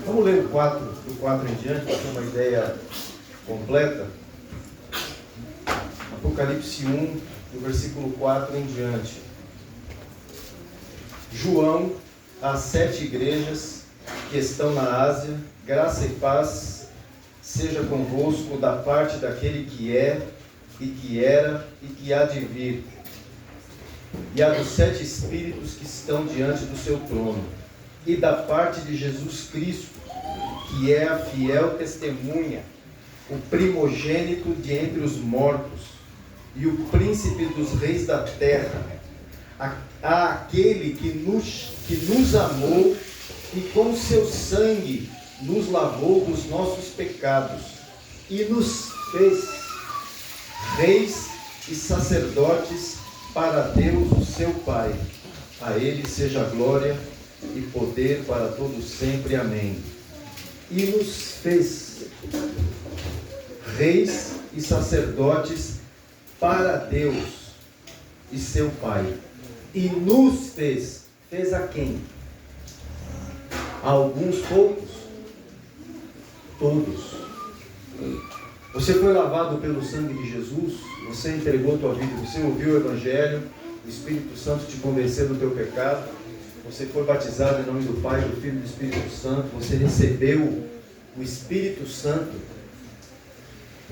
Vamos ler o 4, do 4 em diante, para ter uma ideia completa. Apocalipse 1, do versículo 4 em diante. João, às 7 igrejas que estão na Ásia, graça e paz seja convosco da parte daquele que é, e que era, e que há de vir, e a dos 7 Espíritos que estão diante do seu trono, e da parte de Jesus Cristo, que é a fiel testemunha, o primogênito de entre os mortos, e o príncipe dos reis da terra, àquele que nos amou e com seu sangue nos lavou dos nossos pecados, e nos fez reis e sacerdotes para Deus, o seu Pai. A Ele seja glória e poder para todos sempre. Amém. E nos fez reis e sacerdotes para Deus e seu Pai. E nos fez. Fez a quem? A alguns poucos? Todos. Você foi lavado pelo sangue de Jesus, você entregou a tua vida, você ouviu o Evangelho, o Espírito Santo te convenceu do teu pecado, você foi batizado em nome do Pai, do Filho e do Espírito Santo, você recebeu o Espírito Santo,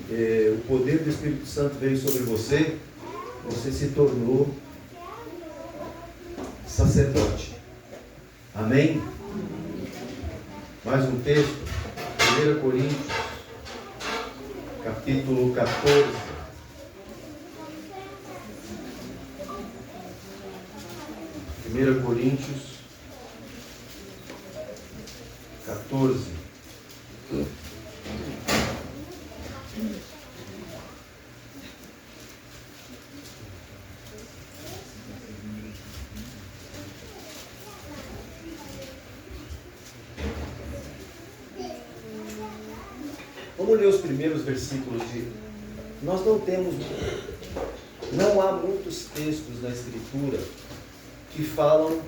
o poder do Espírito Santo veio sobre você, você se tornou sacerdote. Amém? Mais um texto, 1 Coríntios, capítulo 14. Primeira Coríntios 14. Vamos ler os primeiros versículos Nós não há muitos textos na Escritura que falam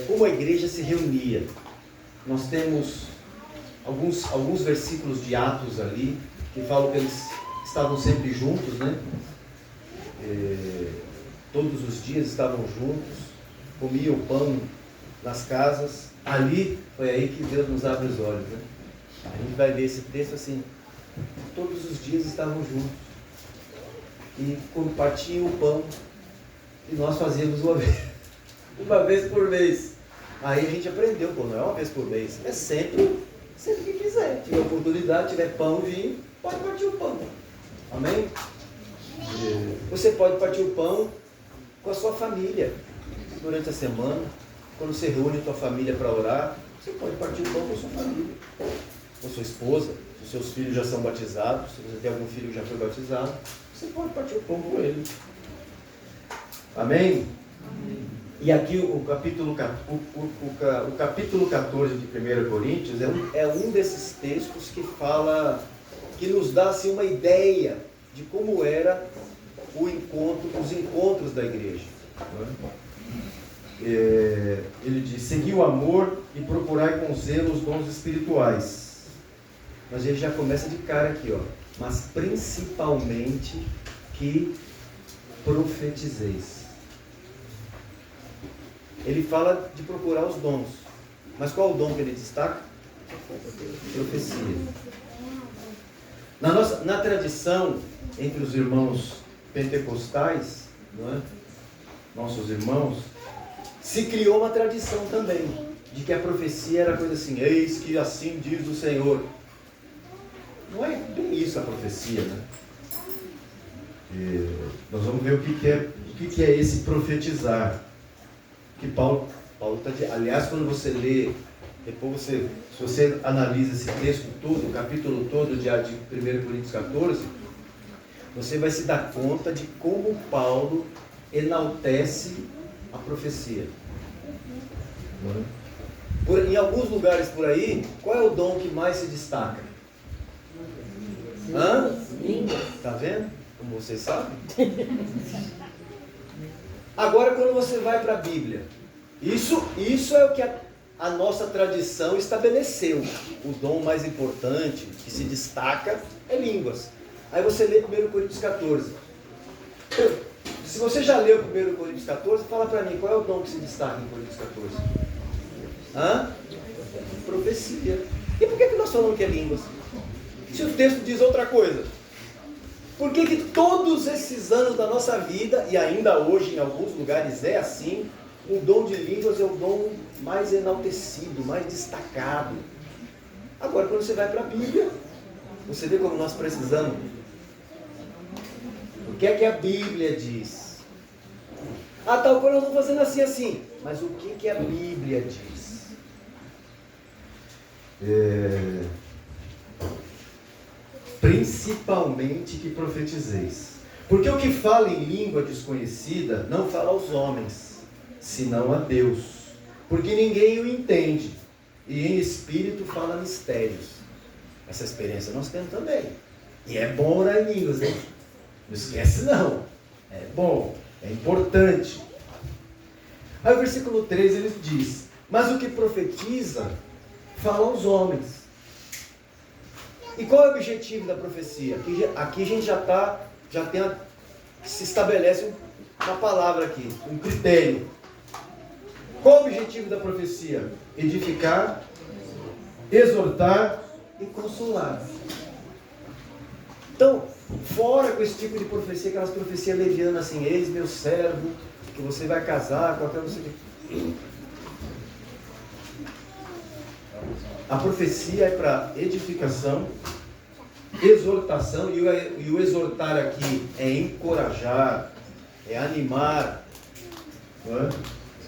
como a igreja se reunia. Nós temos alguns versículos de Atos ali, que falam que eles estavam sempre juntos, né? Todos os dias estavam juntos, comiam pão nas casas. Ali, foi aí que Deus nos abre os olhos, né? A gente vai ver esse texto assim, todos os dias estavam juntos e compartiam o pão, e nós fazíamos uma vez por mês. Aí a gente aprendeu, não é uma vez por mês, é sempre que quiser, tiver oportunidade, tiver pão e vinho, pode partir o pão. Amém? Você pode partir o pão com a sua família durante a semana, quando você reúne a sua família para orar, você pode partir o pão com a sua família, com a sua esposa. Se os seus filhos já são batizados, se você tem algum filho que já foi batizado, você pode partir o pão com ele. Amém? Amém. E aqui o capítulo 14 de 1 Coríntios é um desses textos que fala, que nos dá assim, uma ideia de como era os encontros da igreja. Ele diz: segui o amor e procurai com zelo os dons espirituais. Mas ele já começa de cara aqui, mas principalmente que profetizeis. Ele fala de procurar os dons, mas qual o dom que ele destaca? Profecia. Na tradição, entre os irmãos pentecostais, não é? Nossos irmãos, se criou uma tradição também, de que a profecia era coisa assim: eis que assim diz o Senhor. Não é bem isso a profecia, né? Nós vamos ver o que é esse profetizar. Que Paulo está dizendo. Aliás, quando você lê, depois se você analisa esse texto todo, o capítulo todo de 1 Coríntios 14, você vai se dar conta de como Paulo enaltece a profecia. Em alguns lugares por aí, qual é o dom que mais se destaca? Está vendo? Como vocês sabem? Agora, quando você vai para a Bíblia, isso é o que a nossa tradição estabeleceu. O dom mais importante, que se destaca, é línguas. Aí você lê 1 Coríntios 14. Se você já leu 1 Coríntios 14, fala para mim, qual é o dom que se destaca em Coríntios 14? Profecia. E por que nós falamos que é línguas? Se o texto diz outra coisa. Por que todos esses anos da nossa vida, e ainda hoje em alguns lugares é assim, o dom de línguas é o dom mais enaltecido, mais destacado? Agora, quando você vai para a Bíblia, você vê como nós precisamos. O que é que a Bíblia diz? Tal coisa nós estamos fazendo assim, assim. Mas o que a Bíblia diz? Principalmente que profetizeis. Porque o que fala em língua desconhecida não fala aos homens, senão a Deus. Porque ninguém o entende. E em espírito fala mistérios. Essa experiência nós temos também. E é bom orar em línguas, hein? Não esquece não. É bom, é importante. Aí o versículo 3 ele diz: mas o que profetiza fala aos homens. E qual é o objetivo da profecia? Aqui a gente se estabelece uma palavra aqui, um critério. Qual o objetivo da profecia? Edificar, exortar e consolar. Então, fora com esse tipo de profecia, aquelas profecias levianas assim, eis meu servo, que você vai casar, qualquer não sei o que. A profecia é para edificação, exortação, e o exortar aqui é encorajar, é animar,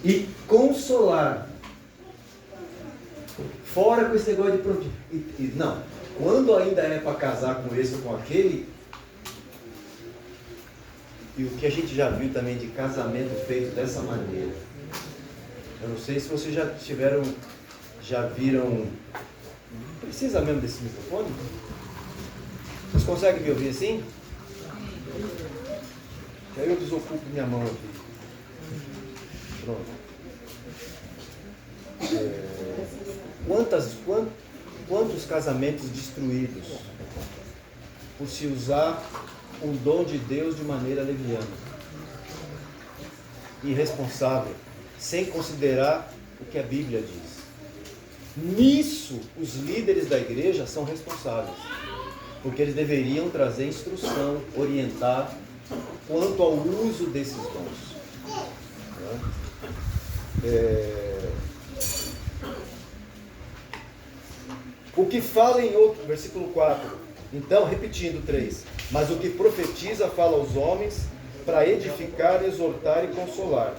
e consolar. Fora com esse negócio de profecia. Não, quando ainda é para casar com esse ou com aquele, e o que a gente já viu também de casamento feito dessa maneira. Eu não sei se vocês já viram. Precisa mesmo desse microfone? Vocês conseguem me ouvir assim? Aí eu desocupo minha mão aqui. Pronto. Quantos casamentos destruídos por se usar um dom de Deus de maneira leviana, irresponsável, sem considerar o que a Bíblia diz. Nisso, os líderes da igreja são responsáveis, porque eles deveriam trazer instrução, orientar quanto ao uso desses dons. O que fala em outro, versículo 4, então, repetindo 3, mas o que profetiza fala aos homens para edificar, exortar e consolar.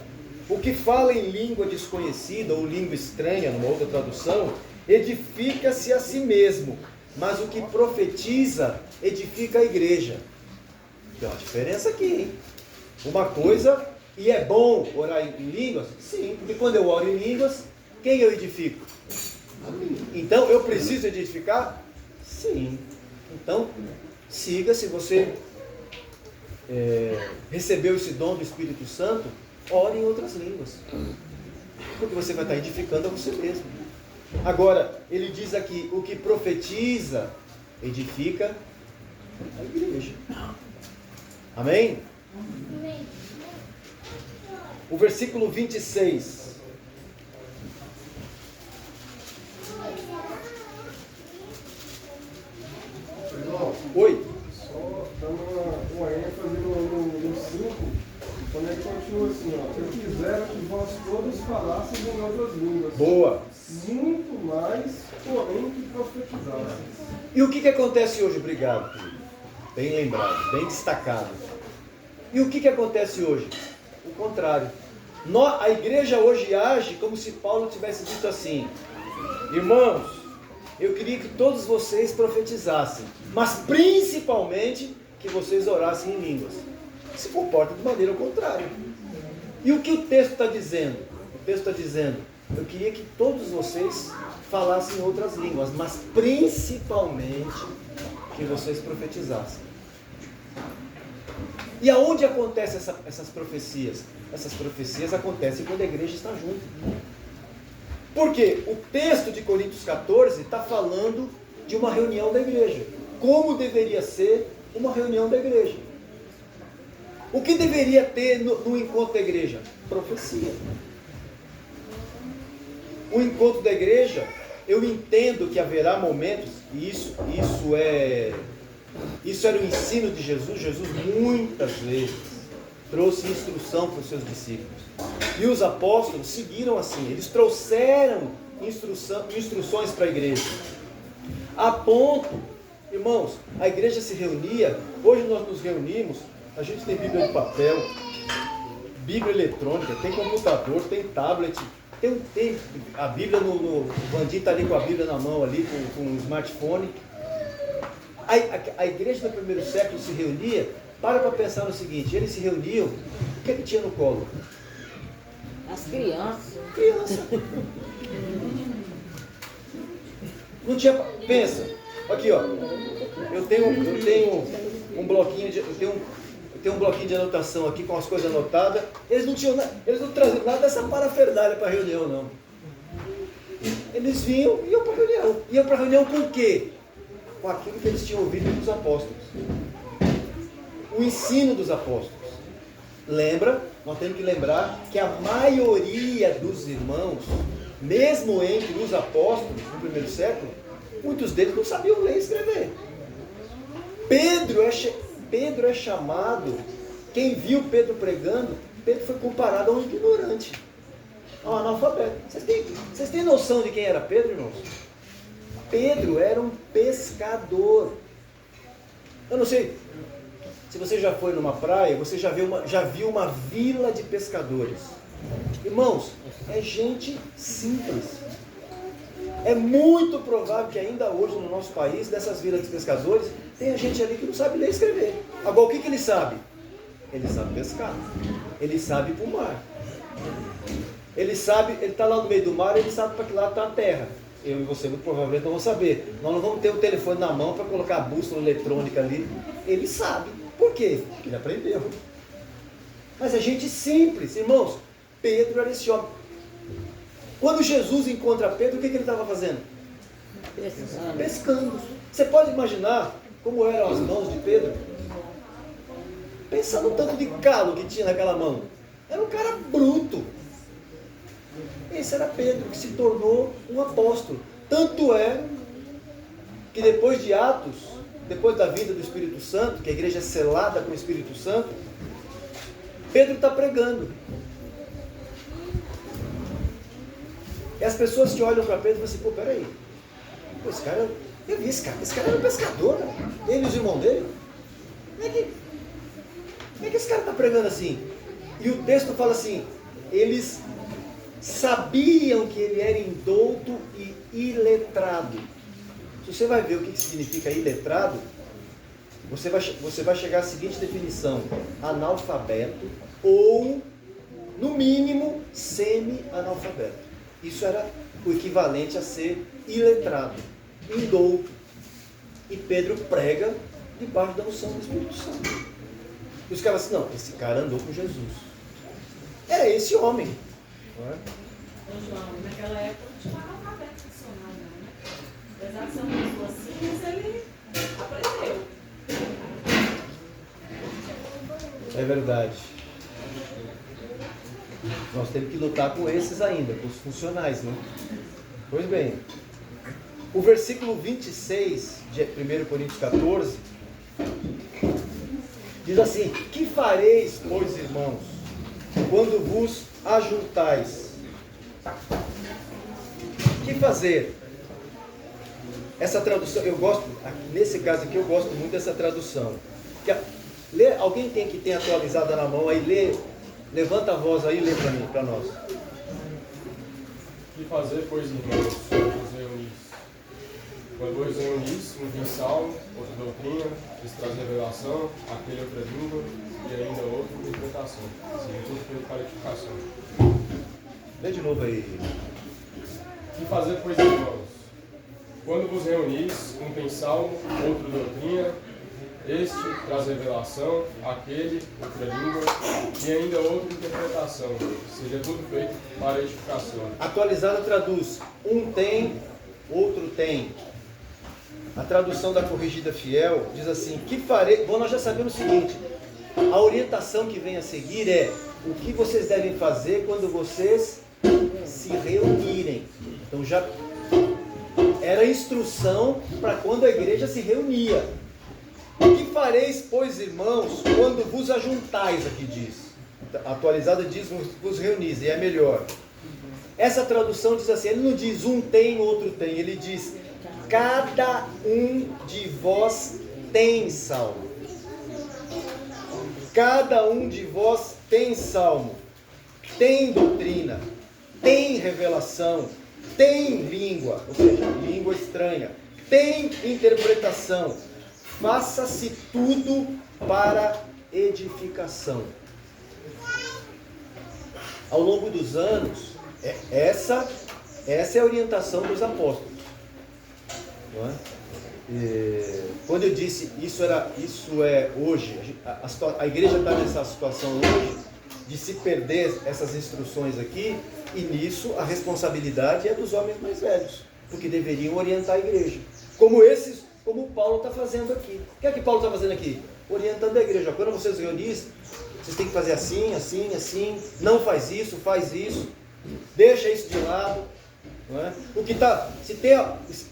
O que fala em língua desconhecida ou língua estranha, numa outra tradução, edifica-se a si mesmo, mas o que profetiza edifica a igreja. Tem uma diferença aqui, hein? Uma coisa, e é bom orar em línguas? Sim, porque quando eu oro em línguas, quem eu edifico? A mim. Então eu preciso edificar? Sim. Então, siga, se você recebeu esse dom do Espírito Santo, ore em outras línguas, porque você vai estar edificando a você mesmo. Agora, ele diz aqui, o que profetiza, edifica a igreja. Amém? Amém. O versículo 26. Oi. Só dando uma ênfase no 5, quando ele continua assim, ó: eu quisera que vós todos falasseis em outras línguas. Boa. Muito mais, porém, que profetizasseis. E o que acontece hoje? Obrigado, querido. Bem lembrado, bem destacado. E o que acontece hoje? O contrário. A igreja hoje age como se Paulo tivesse dito assim: irmãos, eu queria que todos vocês profetizassem, mas principalmente que vocês orassem em línguas. Se comporta de maneira contrária. E o que o texto está dizendo? O texto está dizendo: eu queria que todos vocês falassem outras línguas, mas principalmente que vocês profetizassem. E aonde acontecem essas profecias? Essas profecias acontecem quando a igreja está junto. Porque o texto de Coríntios 14 está falando de uma reunião da igreja. Como deveria ser uma reunião da igreja? O que deveria ter no encontro da igreja? Profecia. O encontro da igreja, eu entendo que haverá momentos, e isso era o ensino de Jesus. Jesus muitas vezes trouxe instrução para os seus discípulos. E os apóstolos seguiram assim, eles trouxeram instruções para a igreja. A ponto, irmãos, a igreja se reunia, hoje nós nos reunimos, a gente tem Bíblia de papel, Bíblia eletrônica, tem computador, tem tablet, tem a Bíblia o Vandir está ali com a Bíblia na mão, ali com um smartphone. A igreja do primeiro século se reunia, para pensar no seguinte, eles se reuniam, o que é que tinha no colo? As crianças. Criança. Não tinha. Pensa, aqui ó, eu tenho um bloquinho de anotação aqui com as coisas anotadas. Eles não traziam nada dessa parafernália para a reunião, não. Eles vinham e iam para a reunião. Iam para a reunião com o quê? Com aquilo que eles tinham ouvido dos apóstolos. O ensino dos apóstolos. Lembra? Nós temos que lembrar que a maioria dos irmãos, mesmo entre os apóstolos no primeiro século, muitos deles não sabiam ler e escrever. Pedro é chamado, quem viu Pedro pregando, Pedro foi comparado a um ignorante, a um analfabeto. Vocês têm noção de quem era Pedro, irmãos? Pedro era um pescador. Eu não sei se você já foi numa praia, você já viu uma vila de pescadores. Irmãos, é gente simples. É muito provável que ainda hoje no nosso país, nessas vilas de pescadores, tenha gente ali que não sabe ler e escrever. Agora, o que ele sabe? Ele sabe pescar. Ele sabe ir para o mar. Ele está lá no meio do mar, ele sabe para que lado está a terra. Eu e você muito provavelmente não vamos saber. Nós não vamos ter o telefone na mão para colocar a bússola eletrônica ali. Ele sabe. Por quê? Porque ele aprendeu. Mas é gente simples, irmãos. Pedro era esse homem. Quando Jesus encontra Pedro, o que ele estava fazendo? Pescando. Você pode imaginar como eram as mãos de Pedro? Pensa no tanto de calo que tinha naquela mão. Era um cara bruto. Esse era Pedro, que se tornou um apóstolo. Tanto é que depois de Atos, depois da vinda do Espírito Santo, que a igreja é selada com o Espírito Santo, Pedro está pregando. E as pessoas que olham para Pedro e falam assim, pô, peraí, esse cara, eu vi esse cara era um pescador, cara. Ele e os irmãos dele. Como é que esse cara está pregando assim? E o texto fala assim, eles sabiam que ele era indouto e iletrado. Se você vai ver o que significa iletrado, você vai chegar à seguinte definição: analfabeto ou, no mínimo, semi-analfabeto. Isso era o equivalente a ser iletrado, indouto. E Pedro prega debaixo da unção do Espírito Santo. E os caras assim, não, esse cara andou com Jesus. Era esse homem. Não é? João, naquela época não tinha analfabeto funcional, não, né? Apesar de ser uma pessoa simples, ele aprendeu. É verdade. Nós temos que lutar com esses ainda, com os funcionais, né? Pois bem, o versículo 26 de 1 Coríntios 14 diz assim: que fareis, pois, irmãos, quando vos ajuntais? Que fazer? Essa tradução, eu gosto, nesse caso aqui eu gosto muito dessa tradução. Alguém tem que ter atualizada na mão aí, levanta a voz aí e lê para mim, para nós. Que fazer, pois, irmãos, vos reunis? Quando vos reunis, um tem salmo, outra doutrina, esse traz revelação, aquele outra língua, e ainda outra interpretação. Assim, tudo pela qualificação. Lê de novo aí. Que fazer, pois, irmãos? Quando vos reunis, um tem salmo, outro doutrina, Este traz revelação, aquele, outra língua, e ainda outra interpretação. Seja tudo feito para edificação. Atualizada traduz: um tem, outro tem. A tradução da Corrigida Fiel diz assim: que farei? Bom, nós já sabemos o seguinte: a orientação que vem a seguir é o que vocês devem fazer quando vocês se reunirem. Então já era instrução para quando a igreja se reunia. O que fareis, pois, irmãos, quando vos ajuntais, aqui diz. A atualizada diz vos reunis, e é melhor. Essa tradução diz assim, ele não diz um tem, outro tem, ele diz cada um de vós tem salmo. Cada um de vós tem salmo, tem doutrina, tem revelação, tem língua, ou seja, língua estranha, tem interpretação. Faça-se tudo para edificação. Ao longo dos anos, essa é a orientação dos apóstolos. Não é? Quando eu disse isso é hoje, a igreja está nessa situação hoje de se perder essas instruções aqui, e nisso a responsabilidade é dos homens mais velhos, porque deveriam orientar a igreja, como o Paulo está fazendo aqui. O que é que Paulo está fazendo aqui? Orientando a igreja. Quando vocês reunirem, vocês têm que fazer assim, assim, assim, não faz isso, deixa isso de lado. Não é? O que está,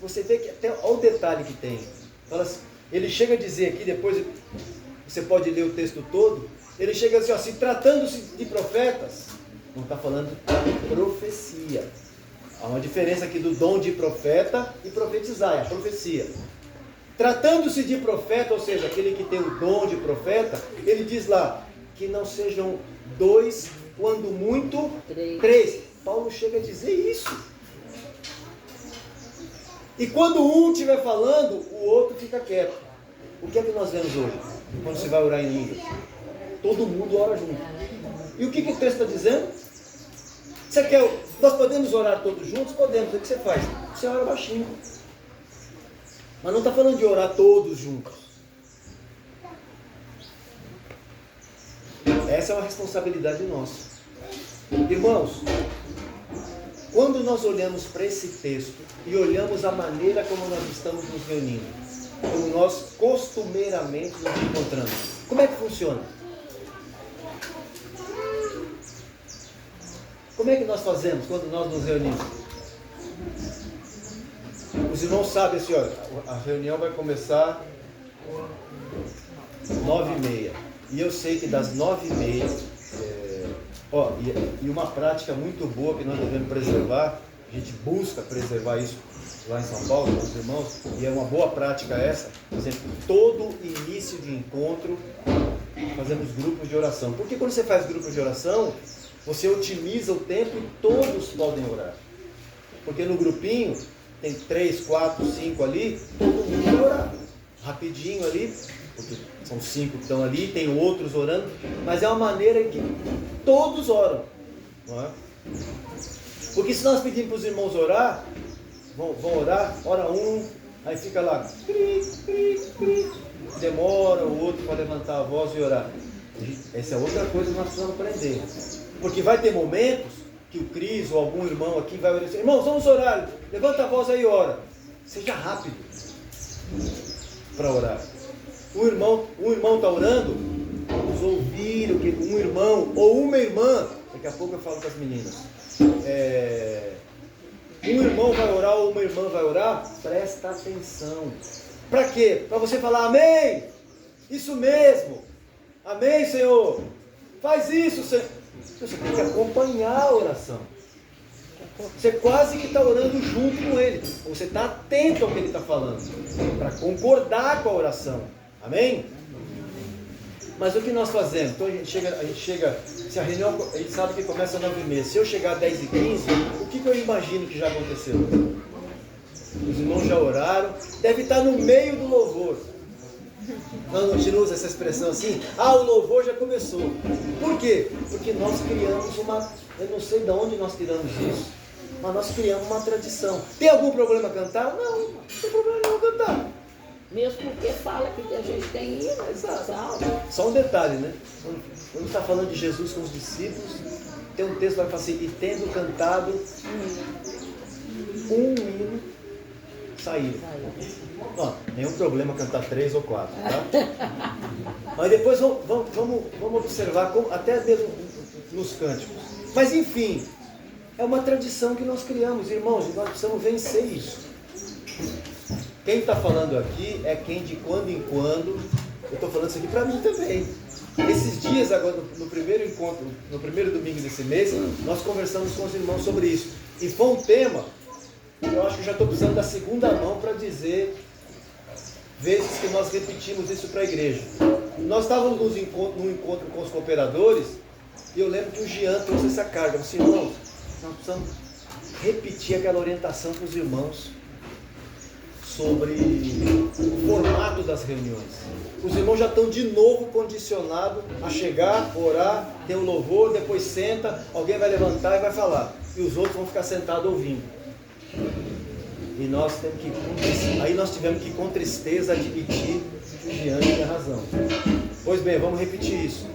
você vê que até olha o detalhe que tem. Fala assim, ele chega a dizer aqui, depois você pode ler o texto todo, ele chega assim, ó, se tratando-se de profetas, não está falando de profecia. Há uma diferença aqui do dom de profeta e profetizar, é a profecia. Tratando-se de profeta, ou seja, aquele que tem o dom de profeta, ele diz lá, que não sejam dois, quando muito, três. Paulo chega a dizer isso. E quando um estiver falando, o outro fica quieto. O que é que nós vemos hoje? Quando você vai orar em línguas? Todo mundo ora junto. E o que o texto está dizendo? Nós podemos orar todos juntos? Podemos. O que você faz? Você ora baixinho. Mas não está falando de orar todos juntos. Essa é uma responsabilidade nossa. Irmãos, quando nós olhamos para esse texto e olhamos a maneira como nós estamos nos reunindo, como nós costumeiramente nos encontramos, como é que funciona? Como é que nós fazemos quando nós nos reunimos? Os irmãos sabem assim, olha, a reunião vai começar 9h30. E eu sei que das 9h30, e uma prática muito boa que nós devemos preservar, a gente busca preservar isso lá em São Paulo, com os irmãos, e é uma boa prática essa, por exemplo, todo início de encontro, fazemos grupos de oração. Porque quando você faz grupos de oração, você otimiza o tempo e todos podem orar. Porque no grupinho, tem 3, 4, 5 ali, todo mundo vai orar. Rapidinho ali, porque são 5 que estão ali, tem outros orando, mas é uma maneira em que todos oram. Não é? Porque se nós pedirmos para os irmãos orar, vão orar, ora um, aí fica lá, demora o outro para levantar a voz e orar. Essa é outra coisa que nós precisamos aprender. Porque vai ter momentos que o Cris ou algum irmão aqui vai orar assim, irmãos, vamos orar, levanta a voz aí e ora. Seja rápido para orar. Um irmão está orando, vamos ouvir o que um irmão ou uma irmã, daqui a pouco eu falo com as meninas, um irmão vai orar ou uma irmã vai orar, presta atenção. Para quê? Para você falar amém, isso mesmo, amém Senhor, faz isso Senhor. Você tem que acompanhar a oração. Você quase que está orando junto com ele. Você está atento ao que ele está falando, para concordar com a oração. Amém? Mas o que nós fazemos? Então a gente chega, se a reunião, a gente sabe que começa às 9h30. Se eu chegar às 10h15, o que eu imagino que já aconteceu? Os irmãos já oraram, deve estar no meio do louvor. Nós não tiramos essa expressão assim, o louvor já começou. Por quê? Porque nós criamos eu não sei de onde nós tiramos isso, mas nós criamos uma tradição. Tem algum problema cantar? Não tem problema nenhum cantar. Mesmo porque fala que a gente tem que ir nessas aulas. Só um detalhe, né? Quando está falando de Jesus com os discípulos, tem um texto que vai falar assim, e tendo cantado um hino, saíram. Ó, nenhum problema cantar 3 ou 4, tá? Mas depois vamos observar, até mesmo nos cânticos. Mas enfim, é uma tradição que nós criamos, irmãos, e nós precisamos vencer isso. Quem está falando aqui é quem de quando em quando, eu estou falando isso aqui para mim também. Esses dias, agora, no primeiro encontro, no primeiro domingo desse mês, nós conversamos com os irmãos sobre isso. E foi um tema, eu acho que já estou precisando da segunda mão para dizer vezes que nós repetimos isso para a igreja. Nós estávamos num encontro com os cooperadores, e eu lembro que o Jean trouxe essa carga. Eu disse, irmãos, nós precisamos repetir aquela orientação para os irmãos sobre o formato das reuniões. Os irmãos já estão de novo condicionados a chegar, orar, ter um louvor, depois senta, alguém vai levantar e vai falar. E os outros vão ficar sentados ouvindo. E nós temos que, aí nós tivemos que com tristeza admitir que o Jean tinha razão. Pois bem, vamos repetir isso.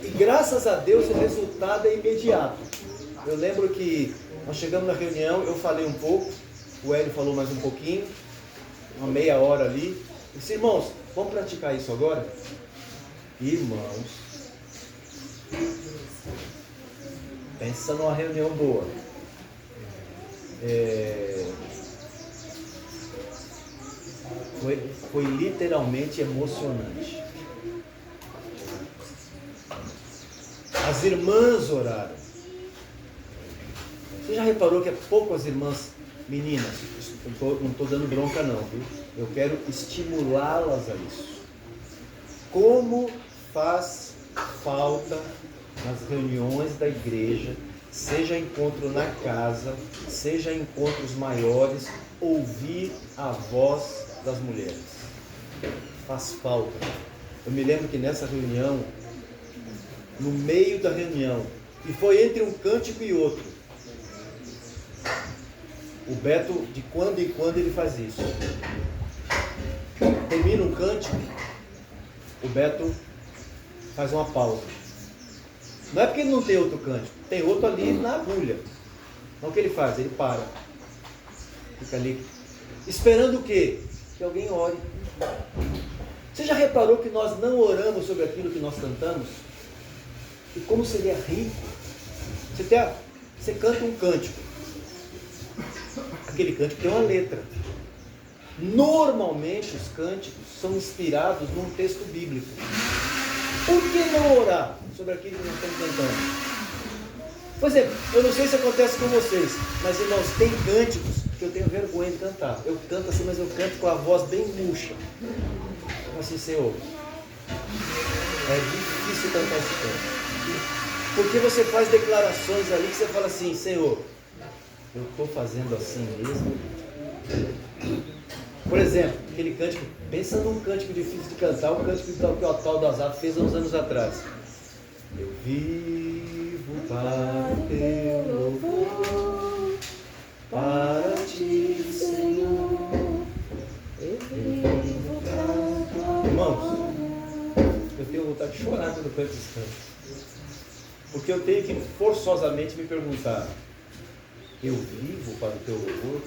E graças a Deus o resultado é imediato. Eu lembro que nós chegamos na reunião, eu falei um pouco, o Hélio falou mais um pouquinho, uma meia hora ali. Eu disse, irmãos, vamos praticar isso agora? Irmãos, pensa numa reunião boa. Foi literalmente emocionante. As irmãs oraram. Você já reparou que é pouco as irmãs meninas? Não estou dando bronca não, viu? Eu quero estimulá-las a isso. Como faz falta nas reuniões da igreja, seja encontro na casa, seja encontros maiores, ouvir a voz das mulheres. Faz falta. Eu me lembro que nessa reunião, no meio da reunião, e foi entre um cântico e outro, o Beto, de quando em quando, ele faz isso. Termina um cântico, o Beto faz uma pausa. Não é porque ele não tem outro cântico, tem outro ali na agulha. Então o que ele faz? Ele para. Fica ali, esperando o quê? Que alguém ore. Você já reparou que nós não oramos sobre aquilo que nós cantamos? E como seria rico? Você canta um cântico. Aquele cântico tem uma letra. Normalmente os cânticos são inspirados num texto bíblico. Por que não orar sobre aquilo que nós estamos cantando? Por exemplo, eu não sei se acontece com vocês, mas irmãos, tem cânticos que eu tenho vergonha de cantar. Eu canto assim, mas eu canto com a voz bem murcha. Eu assim, Senhor, é difícil cantar esse canto. Porque você faz declarações ali que você fala assim, Senhor, eu estou fazendo assim mesmo. Por exemplo, aquele cântico, pensa num cântico difícil de cantar, o cântico que o Tal do Azar fez há uns anos atrás. Eu vivo para teu louvor, para ti, Senhor. Eu vivo para... Irmãos, eu tenho vontade de chorar quando eu canto esse cântico. Porque eu tenho que forçosamente me perguntar, eu vivo para o teu louvor?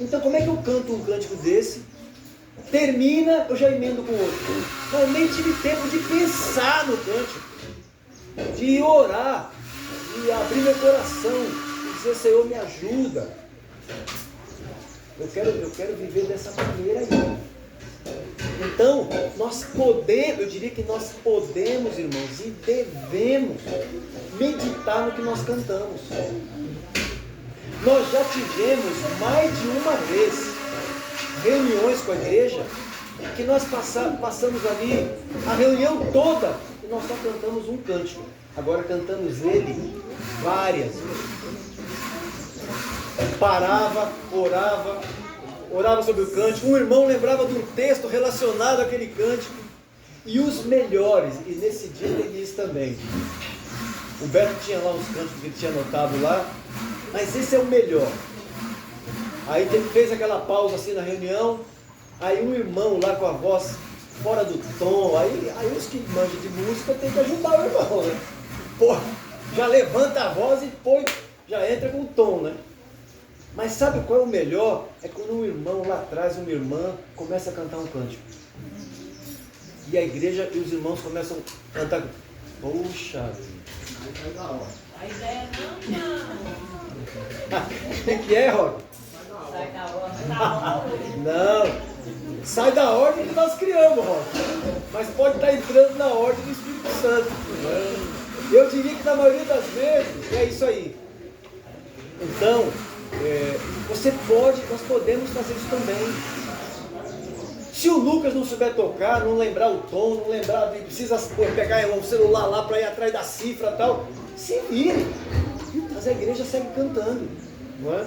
Então como é que eu canto um cântico desse? Termina, eu já emendo com o outro. Eu nem tive tempo de pensar no cântico, de orar, de abrir meu coração, de dizer, Senhor, me ajuda. Eu quero viver dessa maneira aí. Então, nós podemos, eu diria que nós podemos, irmãos, e devemos meditar no que nós cantamos. Nós já tivemos mais de uma vez reuniões com a igreja que nós passamos ali a reunião toda e nós só cantamos um cântico. Agora cantamos ele várias vezes. Parava, orava sobre o cântico, um irmão lembrava de um texto relacionado àquele cântico. E os melhores, e nesse dia teve isso também. O Beto tinha lá uns cânticos que ele tinha anotado lá, mas esse é o melhor. Aí ele fez aquela pausa assim na reunião, Aí um irmão lá com a voz fora do tom, aí os que manjam de música tem que ajudar o irmão, né? Pô, já levanta a voz e já entra com o tom, né? Mas sabe qual é o melhor? É quando um irmão lá atrás, uma irmã, começa a cantar um cântico. E a igreja e os irmãos começam a cantar. Poxa vida. A ideia não. O que é, Rob? Sai da ordem. Não. Sai da ordem que nós criamos, Rob. Mas pode estar entrando na ordem do Espírito Santo. Eu diria que na maioria das vezes é isso aí. Então, nós podemos fazer isso também. Se o Lucas não souber tocar, não lembrar o tom, não lembrar, precisa pegar um celular lá para ir atrás da cifra e tal, se vire. Mas a igreja segue cantando, não é?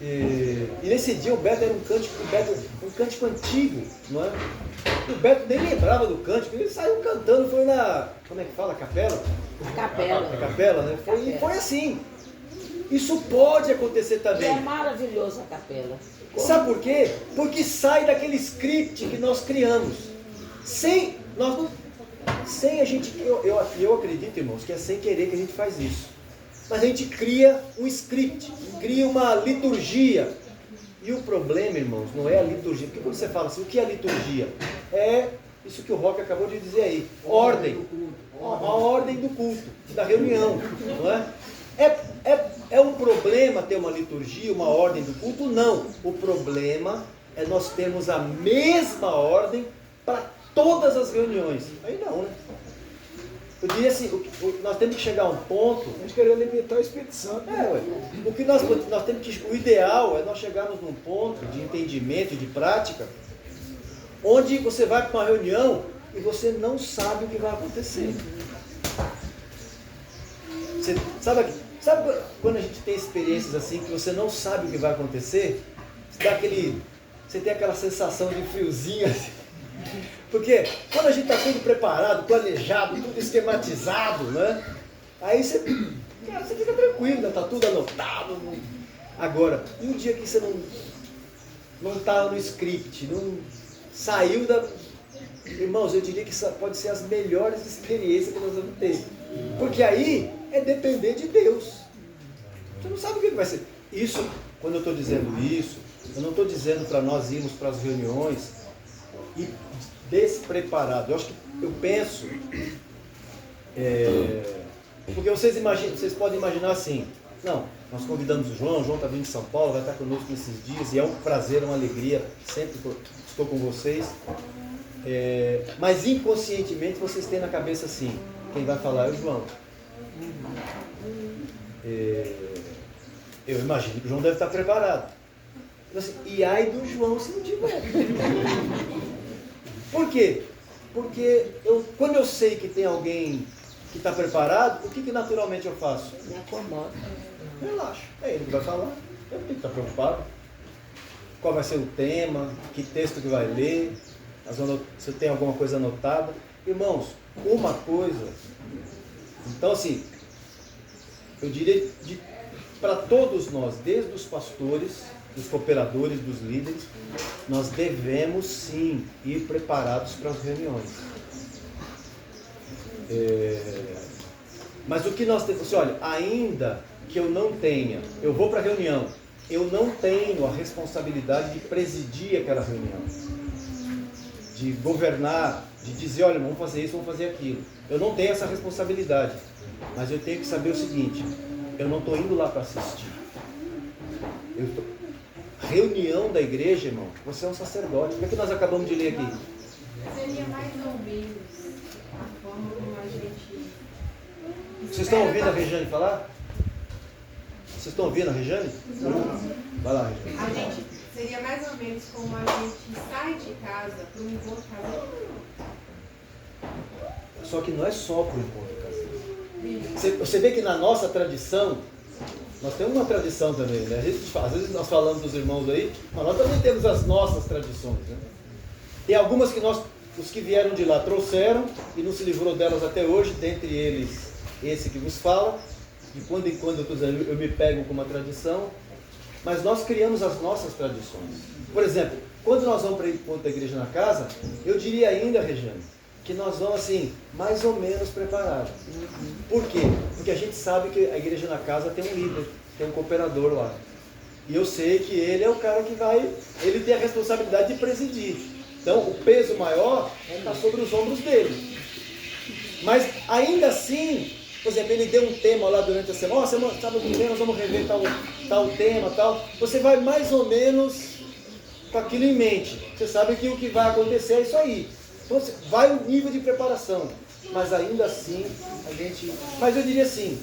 E nesse dia o Beto era um cântico antigo, não é? O Beto nem lembrava do cântico, ele saiu cantando, foi na, como é que fala, capela? Capela. A capela, né? Foi assim. Isso pode acontecer E também. é maravilhosa a capela. Sabe por quê? Porque sai daquele script que nós criamos. Sem a gente, eu acredito, irmãos, que é sem querer que a gente faz isso. Mas a gente cria um script, cria uma liturgia. E o problema, irmãos, não é a liturgia. Porque quando você fala assim, o que é a liturgia? É isso que o Roque acabou de dizer aí. Ordem. A ordem do culto, da reunião. Não é? É um problema ter uma liturgia, uma ordem do culto? Não. O problema é nós termos a mesma ordem para todas as reuniões. Aí não, né? Eu diria assim, nós temos que chegar a um ponto... A gente querer limitar o Espírito Santo. O que nós temos que... O ideal é nós chegarmos num ponto de entendimento, de prática, onde você vai para uma reunião e você não sabe o que vai acontecer. Você sabe quando a gente tem experiências assim, que você não sabe o que vai acontecer? Você tem aquela sensação de friozinho assim. Porque quando a gente está tudo preparado, planejado, tudo esquematizado, né? Aí você fica tranquilo, está tudo anotado. Agora, e o dia que você não está no script, não saiu da... Irmãos, eu diria que isso pode ser as melhores experiências que nós vamos ter. Porque aí é depender de Deus. Você não sabe o que vai ser. Isso, quando eu estou dizendo isso, eu não estou dizendo para nós irmos para as reuniões e despreparado. Eu penso, porque vocês podem imaginar assim, não, nós convidamos o João está vindo de São Paulo, vai estar conosco nesses dias, e é um prazer, uma alegria, sempre estou com vocês, mas inconscientemente vocês têm na cabeça assim, quem vai falar é o João. Eu imagino que o João deve estar preparado. Assim, e ai do João se não tiver. Por quê? Porque quando eu sei que tem alguém que está preparado, o que naturalmente eu faço? Me acomoda. Relaxo. É ele que vai falar. Eu não tenho que estar preocupado. Qual vai ser o tema, que texto que vai ler, se tem alguma coisa anotada. Irmãos, uma coisa. Então assim, eu diria para todos nós, desde os pastores, dos cooperadores, dos líderes, nós devemos sim ir preparados para as reuniões. Mas o que nós temos, assim, olha, ainda que eu não tenha, eu vou para a reunião, eu não tenho a responsabilidade de presidir aquela reunião, de governar, de dizer, olha, vamos fazer isso, vamos fazer aquilo. Eu não tenho essa responsabilidade, mas eu tenho que saber o seguinte, eu não estou indo lá para assistir. Reunião da igreja, irmão, você é um sacerdote. O que é que nós acabamos de ler aqui? Seria mais ou menos a forma como a gente... Vocês estão ouvindo a Regiane falar? Vocês estão ouvindo a Regiane? Vai lá, Regiane. Seria mais ou menos como a gente sai de casa para um encontro caseiro. Só que não é só para o encontro caseiro. Você vê que na nossa tradição, nós temos uma tradição também, né? Às vezes nós falamos dos irmãos aí, mas nós também temos as nossas tradições, né? Tem algumas que os que vieram de lá trouxeram e não se livrou delas até hoje, dentre eles esse que vos fala. De quando em quando eu me pego com uma tradição, mas nós criamos as nossas tradições. Por exemplo, quando nós vamos para o encontro da igreja na casa, eu diria ainda, Regiane, que nós vamos assim, mais ou menos preparados. Por quê? Porque a gente sabe que a igreja na casa tem um líder, tem um cooperador lá. E eu sei que ele é o cara que ele tem a responsabilidade de presidir. Então, o peso maior está sobre os ombros dele. Mas, ainda assim, por exemplo, ele deu um tema lá durante a semana, sábado que vem nós vamos rever tal tema, tal. Você vai mais ou menos com aquilo em mente. Você sabe que o que vai acontecer é isso aí. Então, vai o nível de preparação. Mas, ainda assim, Mas eu diria assim,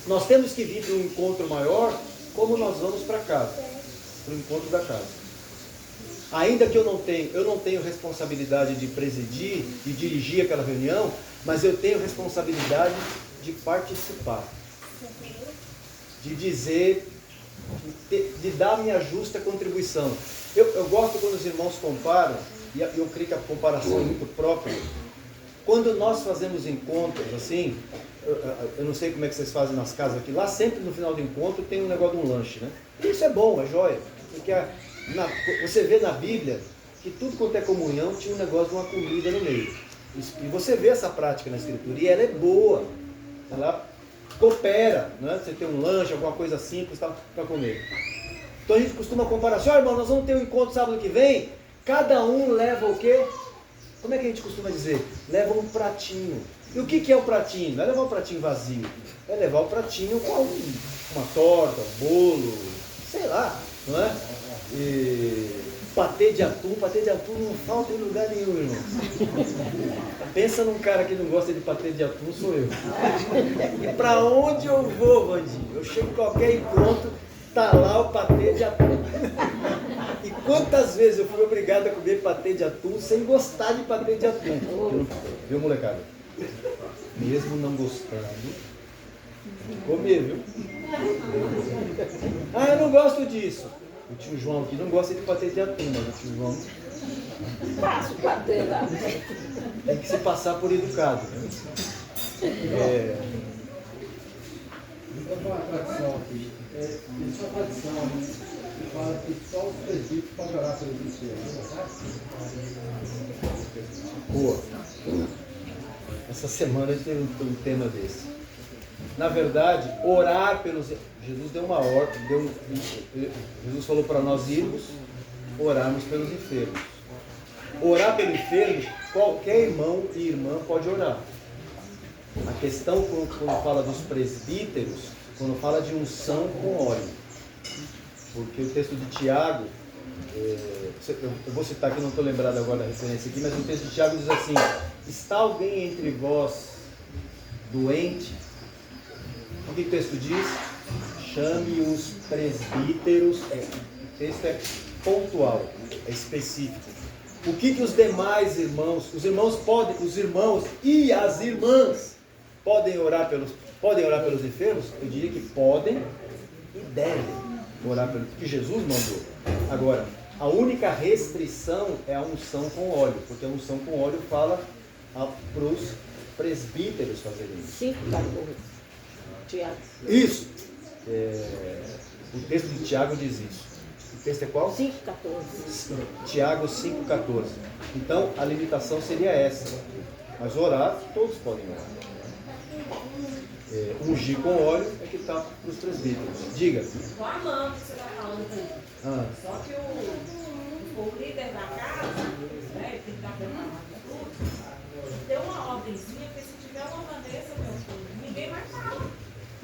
nós temos que vir para um encontro maior como nós vamos para casa, para o encontro da casa. Ainda que eu não tenho responsabilidade de presidir e dirigir aquela reunião, mas eu tenho responsabilidade de participar, de dizer, de dar a minha justa contribuição. Eu gosto quando os irmãos comparam, e eu creio que a comparação é muito própria. Quando nós fazemos encontros assim, eu não sei como é que vocês fazem nas casas aqui, lá sempre no final do encontro tem um negócio de um lanche, né? E isso é bom, é jóia, porque você vê na Bíblia que tudo quanto é comunhão tinha um negócio de uma comida no meio. E você vê essa prática na Escritura, e ela é boa, ela coopera, né? Você tem um lanche, alguma coisa simples para comer. Então a gente costuma comparar assim, irmão, nós vamos ter um encontro sábado que vem, cada um leva o quê? Como é que a gente costuma dizer? Leva um pratinho. E o que é o pratinho? Não é levar um pratinho vazio, é levar o pratinho com uma torta, um bolo, sei lá, não é? Patê de atum não falta em lugar nenhum, irmão. Pensa num cara que não gosta de patê de atum, sou eu. E para onde eu vou, Vandinho? Eu chego em qualquer encontro, tá lá o patê de atum. E quantas vezes eu fui obrigado a comer patê de atum sem gostar de patê de atum? Viu, molecada? Mesmo não gostando, comer, viu? Ah, eu não gosto disso. O tio João aqui não gosta de patê de atum, mas o tio João Passa o patê lá. tem que se passar por educado, né? Vou uma tradição aqui. Existe uma tradição que fala que só os presbíteros podem orar pelos enfermos, não é? Boa. Essa semana a gente teve um tema desse. Na verdade, orar pelos... Jesus deu uma ordem, Jesus falou para nós irmos orarmos pelos enfermos. Orar pelo enfermo, qualquer irmão e irmã pode orar. A questão, quando fala dos presbíteros, quando fala de unção com óleo. Porque o texto de Tiago, eu vou citar aqui, não estou lembrado agora da referência aqui, mas o texto de Tiago diz assim: está alguém entre vós doente? O que o texto diz? Chame os presbíteros. O texto é pontual, é específico. O que os demais irmãos, os irmãos e as irmãs podem orar pelos enfermos? Eu diria que podem e devem orar pelos, porque Jesus mandou. Agora, a única restrição é a unção com óleo, porque a unção com óleo fala para os presbíteros fazerem isso. 5:14. Tiago. Isso. O texto de Tiago diz isso. O texto é qual? 5:14. Tiago 5,14. Então, a limitação seria essa. Mas orar, todos podem orar. Ungir com óleo é que está para os presbíteros. Diga. Estou amando o que você está falando aqui. Só que o líder da casa, né, ele tem que estar preparado para tudo, deu uma ordemzinha, porque se tiver uma Vanessa, meu filho, ninguém mais fala.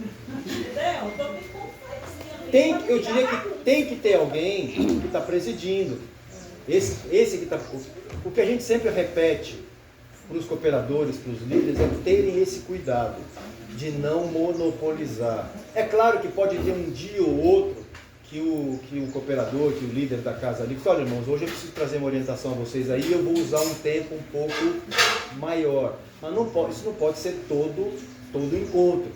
Entendeu? Então tem como fazer. Eu diria que tem que ter alguém que está presidindo. Esse que está. O que a gente sempre repete para os cooperadores, para os líderes, é terem esse cuidado de não monopolizar. É claro que pode ter um dia ou outro que o cooperador, que o líder da casa ali, fala: olha, irmãos, hoje eu preciso trazer uma orientação a vocês aí, eu vou usar um tempo um pouco maior. Mas isso não pode ser todo encontro.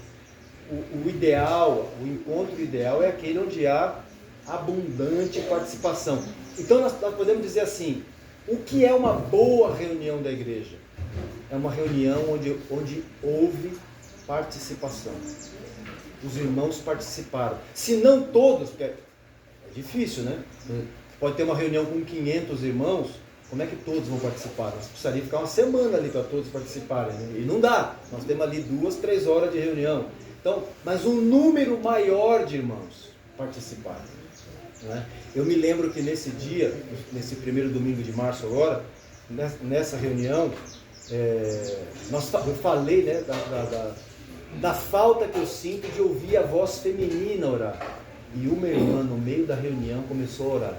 O ideal, o encontro ideal é aquele onde há abundante participação. Então nós podemos dizer assim: o que é uma boa reunião da igreja? É uma reunião onde houve participação. Os irmãos participaram. Se não todos, porque difícil, né? Pode ter uma reunião com 500 irmãos, como é que todos vão participar? Nós precisaríamos ficar uma semana ali para todos participarem, né? E não dá, nós temos ali 2, 3 horas de reunião. Então, mas um número maior de irmãos participarem, né? Eu me lembro que nesse dia, nesse primeiro domingo de março agora, nessa reunião, eu falei, né, da falta que eu sinto de ouvir a voz feminina orar. E uma irmã no meio da reunião começou a orar,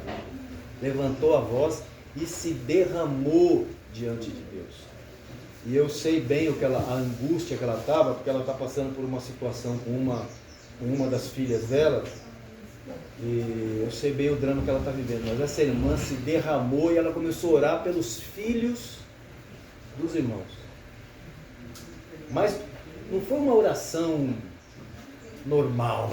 levantou a voz e se derramou diante de Deus. E eu sei bem a angústia que ela estava, porque ela está passando por uma situação com uma das filhas dela, e eu sei bem o drama que ela está vivendo. Mas essa irmã se derramou e ela começou a orar pelos filhos dos irmãos. Mas não foi uma oração normal.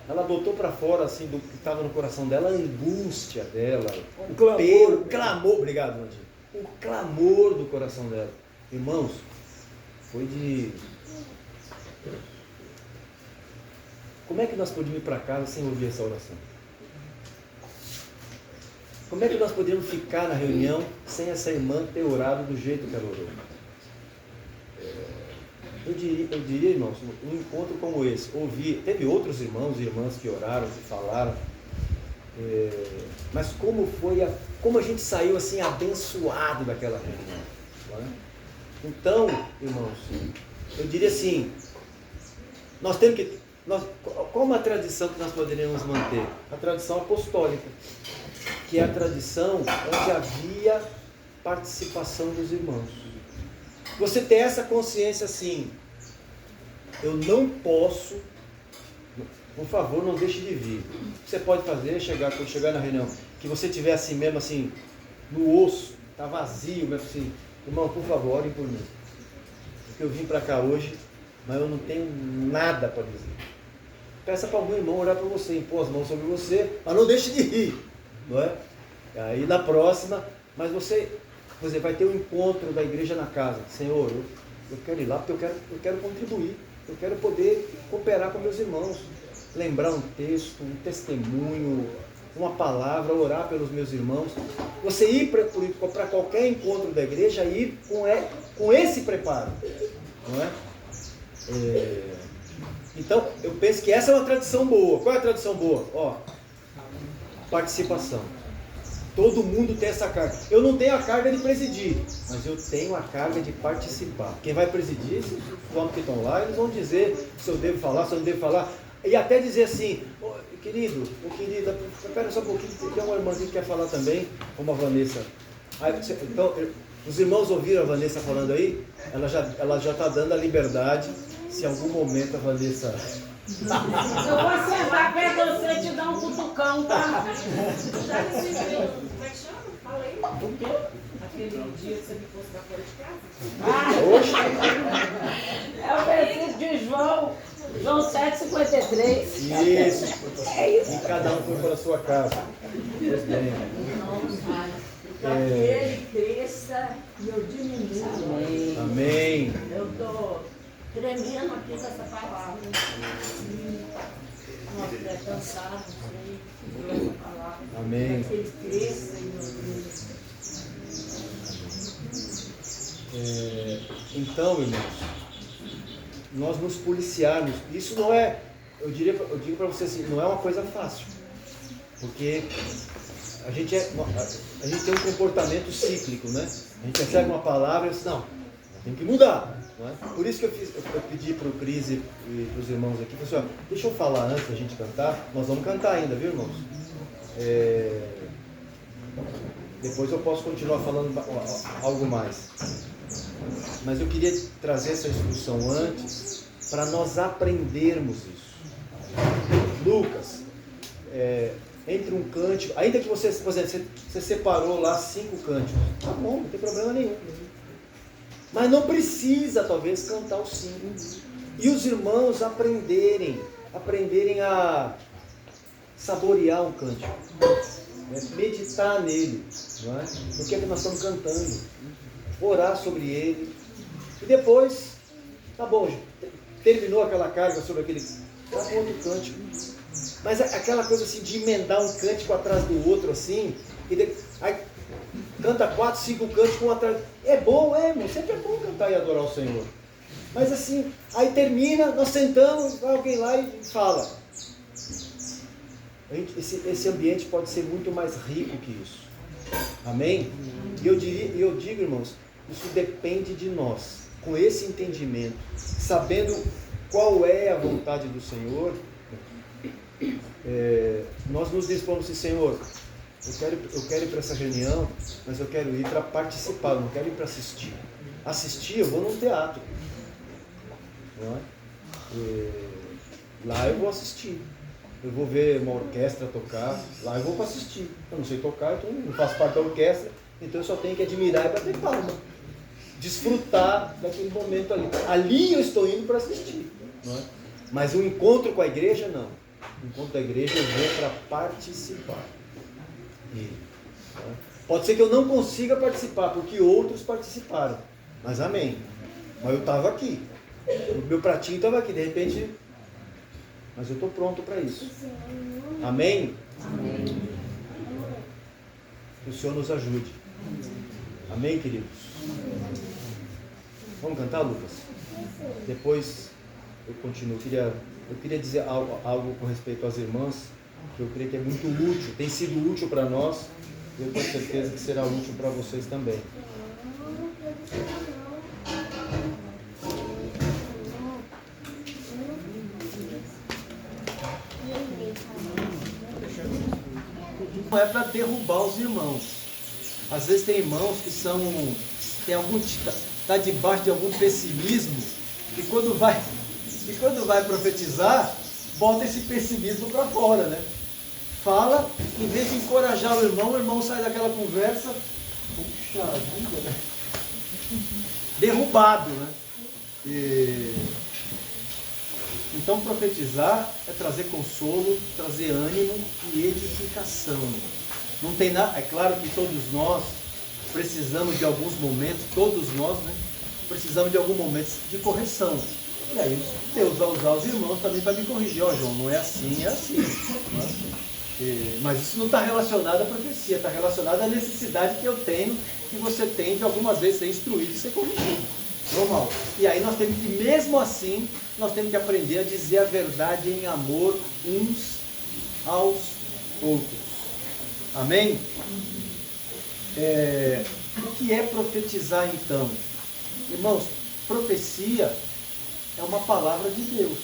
Ela botou para fora assim, do que estava no coração dela, a angústia dela, o clamor, obrigado, Mandir, o clamor do coração dela. Irmãos, foi de... Como é que nós podíamos ir para casa sem ouvir essa oração? Como é que nós podíamos ficar na reunião sem essa irmã ter orado do jeito que ela orou? Eu diria, irmãos, um encontro como esse, teve outros irmãos e irmãs que oraram, que falaram, mas como a gente saiu assim abençoado daquela reunião, não é? Então, irmãos, eu diria assim, qual uma tradição que nós poderíamos manter? A tradição apostólica, que é a tradição onde havia participação dos irmãos. Você ter essa consciência assim, eu não posso, por favor, não deixe de vir. O que você pode fazer é quando chegar na reunião, que você estiver assim mesmo, assim, no osso, está vazio, mesmo assim, irmão, por favor, orem por mim. Porque eu vim para cá hoje, mas eu não tenho nada para dizer. Peça para algum irmão orar por você, impor as mãos sobre você, mas não deixe de rir, não é? Aí na próxima, mas você vai ter um encontro da igreja na casa. Senhor, eu quero ir lá porque eu quero contribuir. Eu quero poder cooperar com meus irmãos. Lembrar um texto, um testemunho, uma palavra, orar pelos meus irmãos. Você ir para qualquer encontro da igreja, ir com esse preparo. Não é? Então, eu penso que essa é uma tradição boa. Qual é a tradição boa? Participação. Todo mundo tem essa carga. Eu não tenho a carga de presidir, mas eu tenho a carga de participar. Quem vai presidir, esses homens que estão lá, eles vão dizer se eu devo falar, se eu não devo falar. E até dizer assim, querida, espera só um pouquinho, tem uma irmãzinha que quer falar também, como a Vanessa. Então, os irmãos ouviram a Vanessa falando aí? Ela já está dando a liberdade, se em algum momento a Vanessa... Eu vou sentar perto de você e te dar um cutucão, tá? Já recebeu, como é que chama? Fala aí. O quê? Aquele dia que você me pôs pra fora de casa? É o versículo de João 7,53. Isso. É isso. E cada um foi para a sua casa. Pois bem. Ele cresça e eu diminuo. Amém. Eu estou tremendo aqui com essa palavra. Nossa, é cansado, não sei, por essa palavra. Amém. Que ele cresça e eu Então, irmãos, nós nos policiarmos, isso não é, eu digo para vocês assim, não é uma coisa fácil, porque a gente tem um comportamento cíclico, né? A gente recebe uma palavra e diz, não, tem que mudar, não é? Por isso que eu pedi para o Cris e para os irmãos aqui, pessoal, deixa eu falar antes da gente cantar, nós vamos cantar ainda, viu, irmãos? Depois eu posso continuar falando algo mais. Mas eu queria trazer essa instrução antes para nós aprendermos isso. Lucas, entre um cântico, ainda que você, por exemplo, você separou lá 5 cânticos, tá bom, não tem problema nenhum. Mas não precisa, talvez, cantar os 5. E os irmãos aprenderem a saborear um cântico, meditar nele, não é? No que é que nós estamos cantando, orar sobre ele. E depois, tá bom, terminou aquela carga sobre aquele... Tá bom, outro cântico. Mas aquela coisa assim de emendar um cântico atrás do outro assim, aí canta 4, 5 cânticos um atrás. É bom, irmão, sempre é bom cantar e adorar o Senhor. Mas assim, aí termina, nós sentamos, vai alguém lá e fala. Esse ambiente pode ser muito mais rico que isso. Amém? E eu digo, irmãos, isso depende de nós. Com esse entendimento, sabendo qual é a vontade do Senhor, nós nos dispomos assim, Senhor, eu quero ir para essa reunião, mas eu quero ir para participar, eu não quero ir para assistir. Assistir, eu vou num teatro. Não é? Lá eu vou assistir. Eu vou ver uma orquestra tocar, lá eu vou para assistir. Eu não sei tocar, então não faço parte da orquestra, então eu só tenho que admirar e bater palma. Desfrutar daquele momento ali. Ali eu estou indo para assistir. Não é? Mas o encontro com a igreja, não. O encontro da igreja eu vou para participar. Pode ser que eu não consiga participar, porque outros participaram. Mas amém. Mas eu estava aqui. O meu pratinho estava aqui, de repente. Mas eu estou pronto para isso. Amém? Amém? Que o Senhor nos ajude. Amém, queridos? Vamos cantar, Lucas? Depois eu continuo. Eu queria dizer algo com respeito às irmãs, que eu creio que é muito útil, tem sido útil para nós, e eu tenho certeza que será útil para vocês também. Não é para derrubar os irmãos. Às vezes tem irmãos que está debaixo de algum pessimismo, e quando vai profetizar, bota esse pessimismo para fora, né? Fala, em vez de encorajar o irmão sai daquela conversa, puxa vida, né? Derrubado, né? Então profetizar é trazer consolo, trazer ânimo e edificação. Não tem nada, é claro que todos nós precisamos de alguns momentos, todos nós, né? Precisamos de alguns momentos de correção. E aí Deus vai usar os irmãos também para me corrigir. Ó, João, não é assim, é assim. Né? Mas isso não está relacionado à profecia, está relacionado à necessidade que eu tenho, que você tem de algumas vezes ser instruído e ser corrigido. Normal. E aí nós temos que, mesmo assim, nós temos que aprender a dizer a verdade em amor uns aos outros. Amém? O que é profetizar então? Irmãos, profecia é uma palavra de Deus.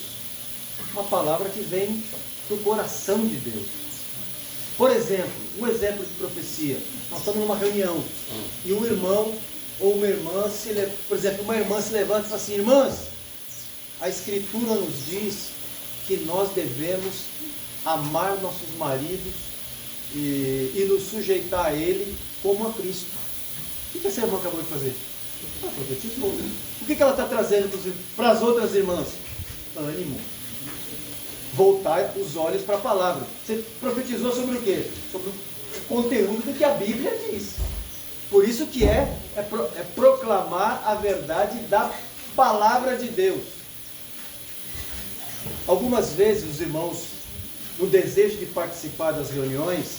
Uma palavra que vem do coração de Deus. Por exemplo, um exemplo de profecia. Nós estamos numa reunião e um irmão ou uma irmã, por exemplo, uma irmã se levanta e fala assim: irmãs, a Escritura nos diz que nós devemos amar nossos maridos e nos sujeitar a ele como a Cristo. O que essa irmã acabou de fazer? Ela profetizou. O que ela está trazendo para as outras irmãs? Ânimo. Voltar os olhos para a palavra. Você profetizou sobre o quê? Sobre o conteúdo do que a Bíblia diz. Por isso que é proclamar a verdade da palavra de Deus. Algumas vezes os irmãos, no desejo de participar das reuniões,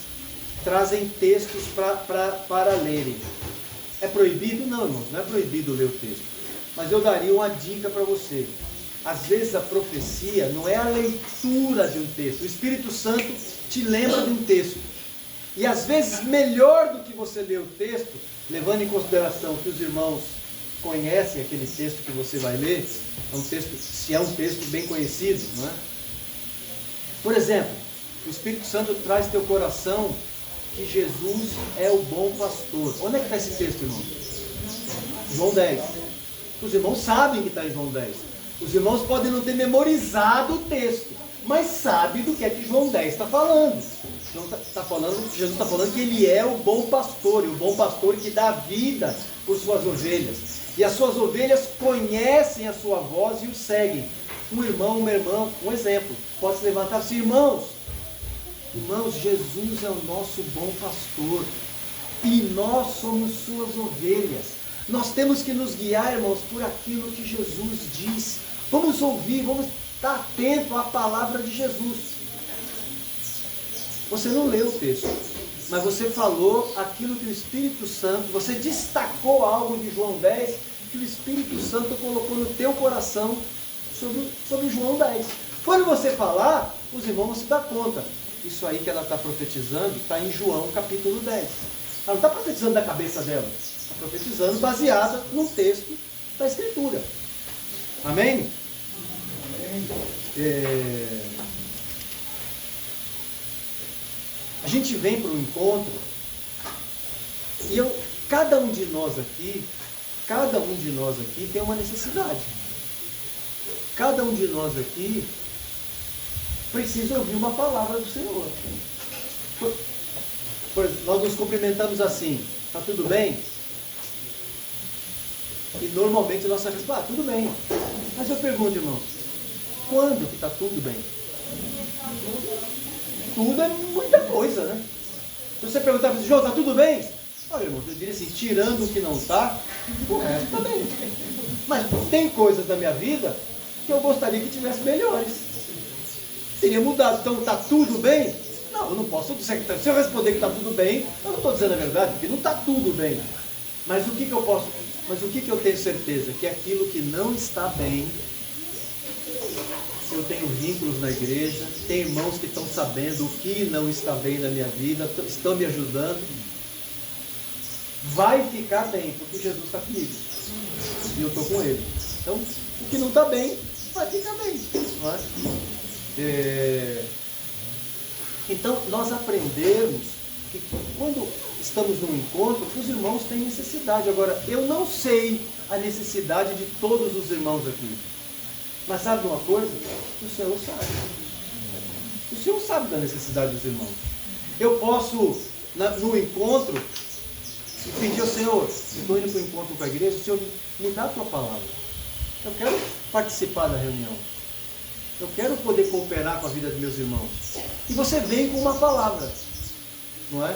trazem textos para lerem. É proibido? Não, irmãos, não é proibido ler o texto. Mas eu daria uma dica para você. Às vezes a profecia não é a leitura de um texto. O Espírito Santo te lembra de um texto. E às vezes, melhor do que você ler o texto, levando em consideração que os irmãos conhecem aquele texto que você vai ler, se é um texto bem conhecido, não é? Por exemplo, o Espírito Santo traz teu coração que Jesus é o bom pastor. Onde é que está esse texto, irmão? João 10. Os irmãos sabem que está em João 10. Os irmãos podem não ter memorizado o texto, mas sabem do que é que João 10 está falando. Jesus está falando que ele é o bom pastor, e o bom pastor que dá vida por suas ovelhas. E as suas ovelhas conhecem a sua voz e o seguem. Um irmão, uma irmã, um exemplo, pode se levantar e dizer: irmãos, Jesus é o nosso bom pastor, e nós somos suas ovelhas. Nós temos que nos guiar, irmãos, por aquilo que Jesus diz. Vamos ouvir, vamos estar atento à palavra de Jesus. Você não leu o texto, mas você falou aquilo que o Espírito Santo, você destacou algo de João 10, que o Espírito Santo colocou no teu coração sobre João 10. Quando você falar, os irmãos vão se dar conta. Isso aí que ela está profetizando está em João capítulo 10. Ela não está profetizando da cabeça dela, está profetizando baseada num texto da Escritura. Amém? A gente vem para o encontro e cada um de nós aqui tem uma necessidade. Cada um de nós aqui precisa ouvir uma palavra do Senhor. Nós nos cumprimentamos assim, está tudo bem? E normalmente a nossa resposta, tudo bem. Mas eu pergunto, irmão, quando que está tudo bem? Tudo é muita coisa, né? Se você perguntar para o João, está tudo bem? Olha, irmão, eu diria assim, tirando o que não está, o resto está bem. Mas tem coisas da minha vida que eu gostaria que tivesse melhores. Teria mudado. Então, está tudo bem? Não, eu não posso dizer. Se eu responder que está tudo bem, eu não estou dizendo a verdade, porque não está tudo bem. Mas o que eu posso... Mas o que eu tenho certeza? Que aquilo que não está bem, eu tenho vínculos na igreja, tem irmãos que estão sabendo o que não está bem na minha vida, estão me ajudando, vai ficar bem, porque Jesus está comigo e eu estou com Ele. Então, o que não está bem, vai ficar bem. Não é? Então, nós aprendemos que quando estamos num encontro, os irmãos têm necessidade. Agora, eu não sei a necessidade de todos os irmãos aqui. Mas sabe de uma coisa? O Senhor sabe. O Senhor sabe da necessidade dos irmãos. Eu posso, no encontro, pedir ao Senhor, eu estou indo para o encontro com a igreja, o Senhor me dá a tua palavra. Eu quero participar da reunião. Eu quero poder cooperar com a vida dos meus irmãos. E você vem com uma palavra. Não é?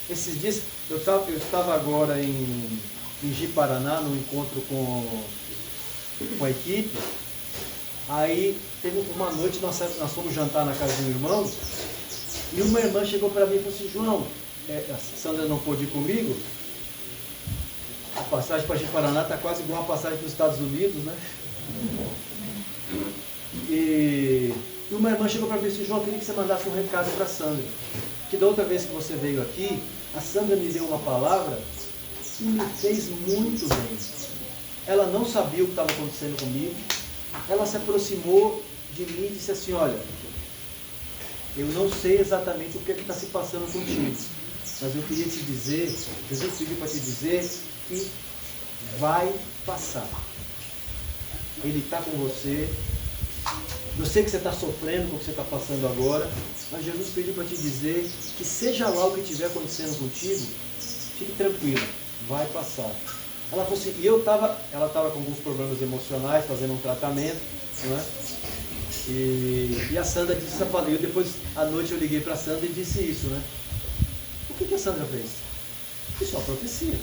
Esses dias, eu estava agora em Ji-Paraná, num encontro com a equipe. Aí teve uma noite, nós fomos jantar na casa de um irmão, e uma irmã chegou para mim e falou assim, João, a Sandra não pôde ir comigo, a passagem para Ji-Paraná está quase igual a passagem para os Estados Unidos, né? E uma irmã chegou para mim e disse, João, eu queria que você mandasse um recado para a Sandra, que da outra vez que você veio aqui, a Sandra me deu uma palavra que me fez muito bem. Ela não sabia o que estava acontecendo comigo. Ela se aproximou de mim e disse assim, olha, eu não sei exatamente o que está se passando contigo, mas eu queria te dizer, Jesus pediu para te dizer que vai passar. Ele está com você. Eu sei que você está sofrendo com o que você está passando agora, mas Jesus pediu para te dizer que seja lá o que estiver acontecendo contigo, fique tranquilo, vai passar. Ela falou assim, ela estava com alguns problemas emocionais, fazendo um tratamento, não é? E a Sandra disse essa palavra. Depois, à noite, eu liguei para a Sandra e disse isso, né? O que a Sandra fez? Isso é uma profecia.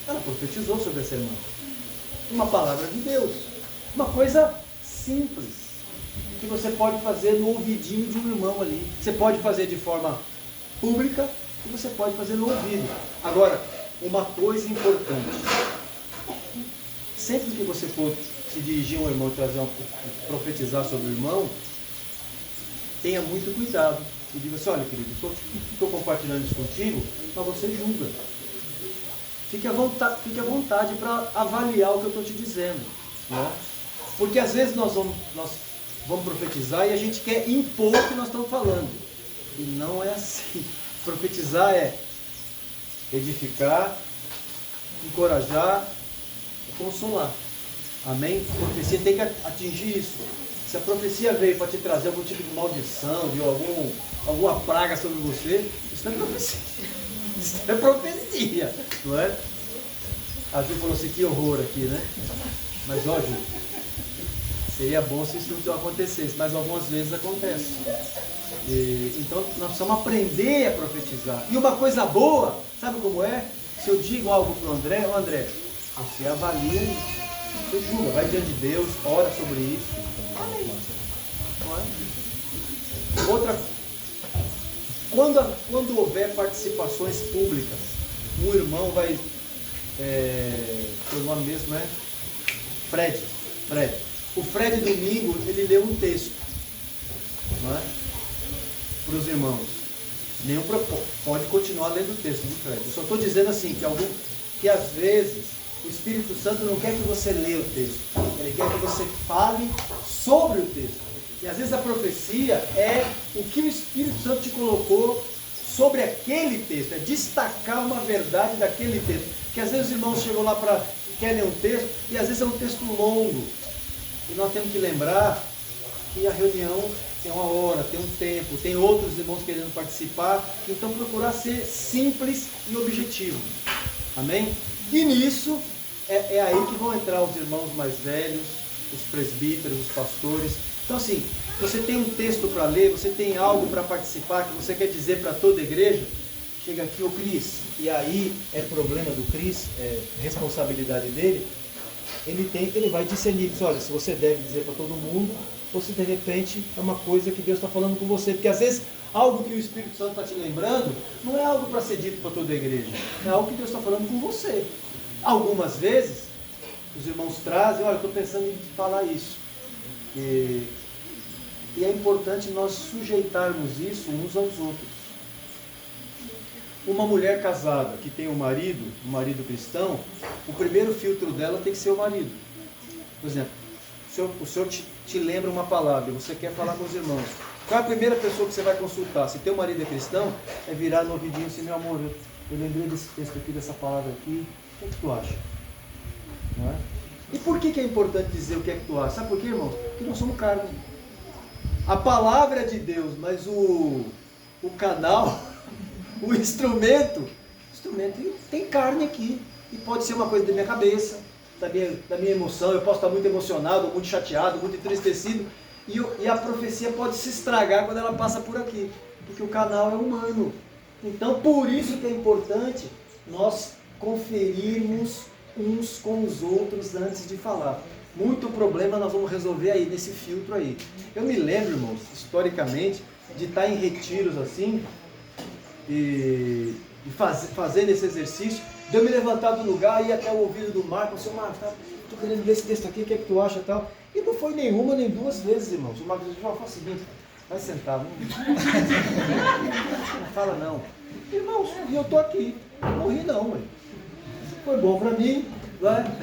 Ela profetizou sobre essa irmã. Uma palavra de Deus. Uma coisa simples, que você pode fazer no ouvidinho de um irmão ali. Você pode fazer de forma pública e você pode fazer no ouvido. Agora, uma coisa importante. Sempre que você for se dirigir a um irmão e profetizar sobre o irmão, tenha muito cuidado. E diga assim, olha querido, estou compartilhando isso contigo, mas você julga. Fique à vontade para avaliar o que eu estou te dizendo. Né? Porque às vezes nós vamos profetizar e a gente quer impor o que nós estamos falando. E não é assim. Profetizar é edificar, encorajar, consolar. Amém? A profecia tem que atingir isso. Se a profecia veio para te trazer algum tipo de maldição, de alguma praga sobre você, isso não é profecia. Isso é profecia, não é? A Ju falou assim, que horror aqui, né? Mas ó, Ju, seria bom se isso não acontecesse, mas algumas vezes acontece. Então nós precisamos aprender a profetizar. E uma coisa boa, sabe como é? Se eu digo algo para o André, você avalia isso. Você julga, vai diante de Deus, ora sobre isso. Não é? Quando houver participações públicas, um irmão vai, o nome mesmo é Fred. O Fred domingo, ele leu um texto, não é? Para os irmãos. Nenhum pode continuar lendo o texto do Fred. Eu só estou dizendo assim, que às vezes o Espírito Santo não quer que você leia o texto, ele quer que você fale sobre o texto. E às vezes a profecia é o que o Espírito Santo te colocou sobre aquele texto, é destacar uma verdade daquele texto. Porque às vezes os irmãos chegam lá para querem um texto, e às vezes é um texto longo. E nós temos que lembrar que a reunião tem uma hora, tem um tempo, tem outros irmãos querendo participar, então procurar ser simples e objetivo. Amém? E nisso é aí que vão entrar os irmãos mais velhos, os presbíteros, os pastores. Então assim, você tem um texto para ler, você tem algo para participar, que você quer dizer para toda a igreja, chega aqui, ô Cris, e aí é problema do Cris, é responsabilidade dele, ele vai discernir, diz, olha, se você deve dizer para todo mundo, ou se de repente é uma coisa que Deus está falando com você, porque às vezes algo que o Espírito Santo está te lembrando, não é algo para ser dito para toda a igreja, é algo que Deus está falando com você. Algumas vezes, os irmãos trazem, olha, eu estou pensando em falar isso, e é importante nós sujeitarmos isso uns aos outros. Uma mulher casada que tem um marido cristão, o primeiro filtro dela tem que ser o marido. Por exemplo, o senhor te lembra uma palavra, você quer falar com os irmãos. Qual é a primeira pessoa que você vai consultar? Se teu marido é cristão, é virar no ouvidinho assim, meu amor, eu lembrei desse texto aqui, dessa palavra aqui, o que tu acha? Não é? E por que é importante dizer o que é que tu acha? Sabe por quê, irmão? Porque nós somos carne. A palavra é de Deus, mas o canal, o instrumento tem carne aqui. E pode ser uma coisa da minha cabeça, da minha emoção. Eu posso estar muito emocionado, muito chateado, muito entristecido. E a profecia pode se estragar quando ela passa por aqui. Porque o canal é humano. Então, por isso que é importante nós conferirmos uns com os outros antes de falar. Muito problema nós vamos resolver aí, nesse filtro aí. Eu me lembro, irmãos, historicamente, de estar em retiros assim, e fazendo esse exercício, de eu me levantar do lugar, ir até o ouvido do Marco, assim, Marco, estou querendo ver esse texto aqui, o que é que tu acha e tal. E não foi nenhuma, nem duas vezes, irmãos. O Marco disse, faz o seguinte, vai sentar, não fala não. Irmãos, e eu estou aqui, não morri não, mãe. Foi bom para mim, né?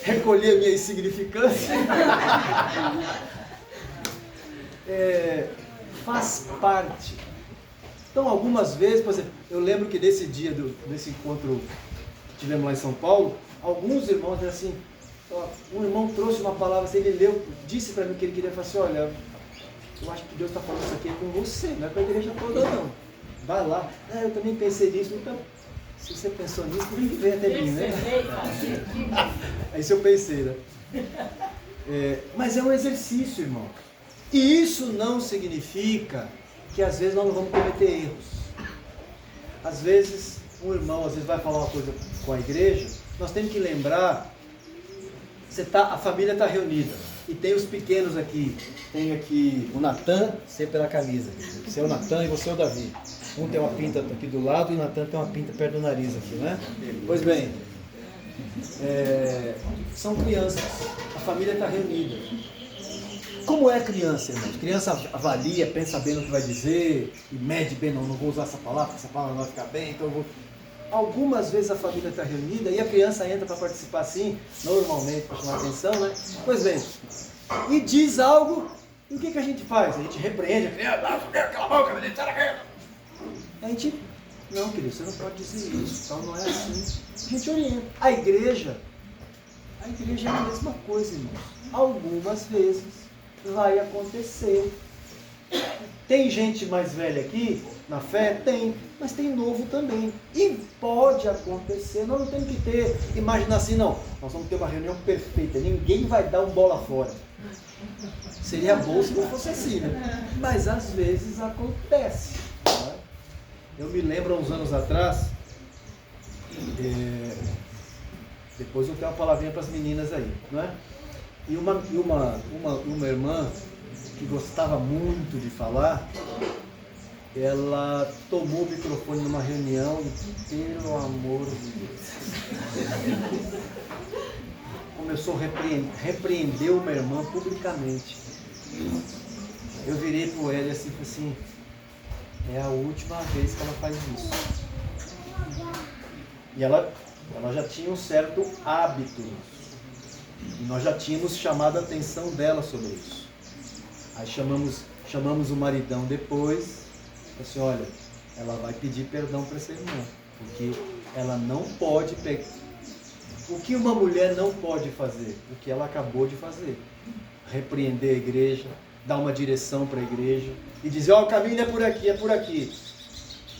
Recolher a minha insignificância. Faz parte. Então, algumas vezes, por exemplo, eu lembro que nesse dia, desse encontro que tivemos lá em São Paulo, alguns irmãos disseram assim, um irmão trouxe uma palavra, assim, ele leu, disse para mim que ele queria falar assim, olha, eu acho que Deus está falando isso aqui com você, não é para a igreja toda não. Vai lá, eu também pensei nisso, então, se você pensou nisso, vem ver até mim, né? É isso eu pensei, né? Mas é um exercício, irmão. E isso não significa que às vezes nós não vamos cometer erros. Às vezes, um irmão vai falar uma coisa com a igreja, nós temos que lembrar, a família está reunida, e tem os pequenos aqui. Tem aqui o Natan, sempre pela camisa. Você é o Natan e você é o Davi. Um tem uma pinta aqui do lado e o Natan tem uma pinta perto do nariz aqui, né? Pois bem, são crianças, a família está reunida. Como é criança, irmãos? Criança avalia, pensa bem no que vai dizer, e mede bem, não vou usar essa palavra não vai ficar bem, então eu vou... Algumas vezes a família está reunida e a criança entra para participar assim, normalmente para chamar atenção, né? Pois bem, e diz algo, e o que a gente faz? A gente repreende a criança, cala a boca, menino, sai daqui. A gente, não, querido, você não pode dizer isso, então não é assim. A gente orienta. A igreja é a mesma coisa, irmãos. Algumas vezes vai acontecer. Tem gente mais velha aqui, na fé? Tem, mas tem novo também. E pode acontecer, nós não temos que imaginar assim, não. Nós vamos ter uma reunião perfeita, ninguém vai dar um bola fora. Seria bom se não fosse assim, né? Mas às vezes acontece. Né? Eu me lembro, há uns anos atrás, depois eu tenho uma palavrinha para as meninas aí, né? E uma irmã que gostava muito de falar, ela tomou o microfone numa reunião e, pelo amor de Deus, começou a repreender uma irmã publicamente. Eu virei para ele assim, falei assim, é a última vez que ela faz isso. E ela já tinha um certo hábito. E nós já tínhamos chamado a atenção dela sobre isso. Aí chamamos o maridão depois. Assim, olha, ela vai pedir perdão para essa irmã. Porque ela não pode pegar. O que uma mulher não pode fazer? O que ela acabou de fazer. Repreender a igreja, dar uma direção para a igreja e dizer, ó, o caminho não é por aqui, é por aqui.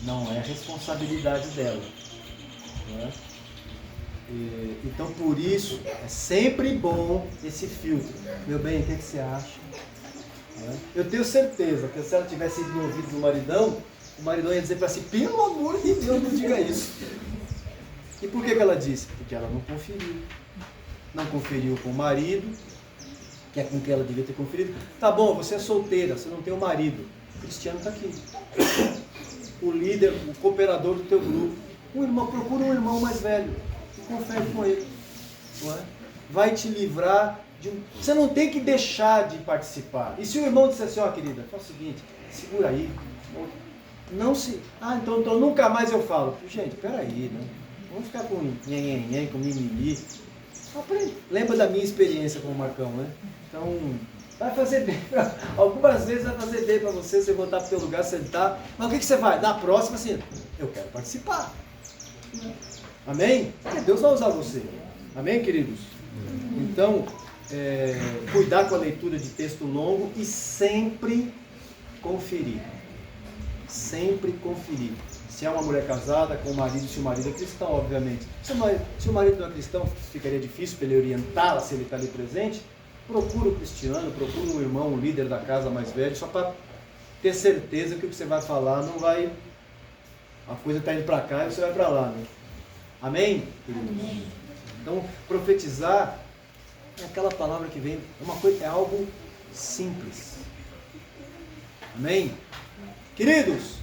Não é responsabilidade dela. Não é? Então, por isso, é sempre bom esse filtro. Meu bem, o que você acha? Eu tenho certeza que se ela tivesse ido no ouvido do maridão, o maridão ia dizer para si, pelo amor de Deus, não diga isso. E por que ela disse? Porque ela não conferiu. Não conferiu com o marido, que é com quem ela devia ter conferido. Tá bom, você é solteira, você não tem um marido. O Cristiano está aqui. O líder, o cooperador do teu grupo. Procura um irmão mais velho. Confere com ele, não é? Vai te livrar de um... Você não tem que deixar de participar. E se o irmão disser assim, ó, querida, faz o seguinte, segura aí, não se... então nunca mais eu falo. Gente, peraí, né? Vamos ficar com nhenhenhen, com mimimi. Aprende. Lembra da minha experiência com o Marcão, né? Então, vai fazer bem, algumas vezes vai fazer bem para você voltar para o teu lugar, sentar. Mas o que você vai? Na próxima, assim, eu quero participar. Amém? Porque Deus vai usar você. Amém, queridos? Então, cuidar com a leitura de texto longo e sempre conferir. Sempre conferir. Se é uma mulher casada com o marido, se o marido é cristão, obviamente. Se o marido não é cristão, ficaria difícil para ele orientá-la se ele está ali presente. Procura o cristiano, procura um irmão, um líder da casa mais velho, só para ter certeza que o que você vai falar não vai... A coisa está indo para cá e você vai para lá, né? Amém? Amém? Então, profetizar é aquela palavra que vem, é algo simples. Amém? Queridos,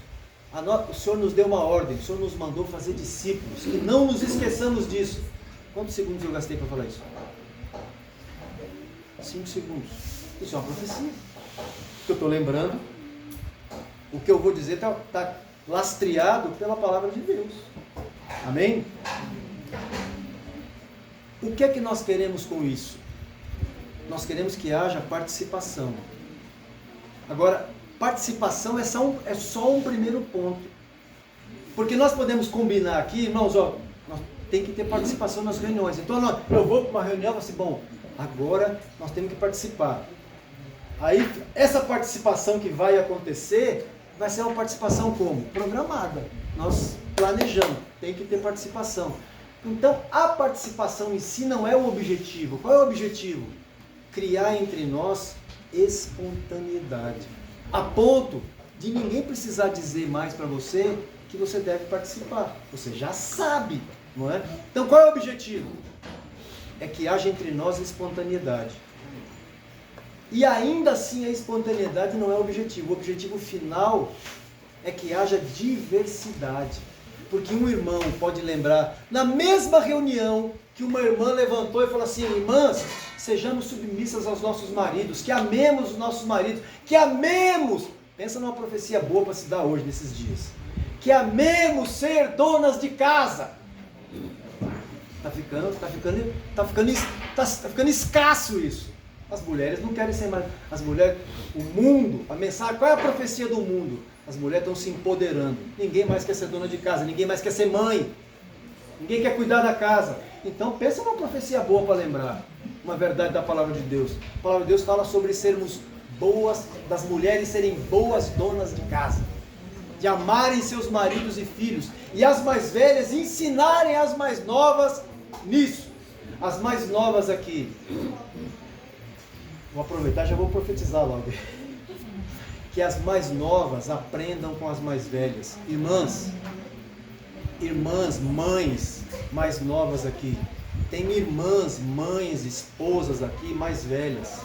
o Senhor nos deu uma ordem, o Senhor nos mandou fazer discípulos, e não nos esqueçamos disso. Quantos segundos eu gastei para falar isso? 5 segundos. Isso é uma profecia. O que eu estou lembrando, o que eu vou dizer está lastreado pela palavra de Deus. Amém? O que é que nós queremos com isso? Nós queremos que haja participação. Agora, participação é só um primeiro ponto. Porque nós podemos combinar aqui, irmãos, nós tem que ter participação nas reuniões. Então, eu vou para uma reunião e falo assim, bom, agora nós temos que participar. Aí, essa participação que vai acontecer, vai ser uma participação como? Programada. Nós planejamos, tem que ter participação. Então, a participação em si não é o objetivo. Qual é o objetivo? Criar entre nós espontaneidade. A ponto de ninguém precisar dizer mais para você que você deve participar. Você já sabe, não é? Então, qual é o objetivo? É que haja entre nós espontaneidade. E ainda assim a espontaneidade não é o objetivo. O objetivo final é que haja diversidade. Porque um irmão pode lembrar, na mesma reunião, que uma irmã levantou e falou assim, irmãs, sejamos submissas aos nossos maridos, que amemos os nossos maridos, que amemos, pensa numa profecia boa para se dar hoje, nesses dias, que amemos ser donas de casa. Tá ficando escasso isso. As mulheres não querem ser mais, as mulheres, o mundo, a mensagem, qual é a profecia do mundo? As mulheres estão se empoderando. Ninguém mais quer ser dona de casa, ninguém mais quer ser mãe. Ninguém quer cuidar da casa. Então pensa numa profecia boa para lembrar. Uma verdade da palavra de Deus. A palavra de Deus fala sobre sermos boas, das mulheres serem boas donas de casa. De amarem seus maridos e filhos. E as mais velhas ensinarem as mais novas nisso. As mais novas aqui. Vou aproveitar e já vou profetizar logo. Que as mais novas aprendam com as mais velhas. Irmãs, mães mais novas aqui. Tem irmãs, mães, esposas aqui mais velhas.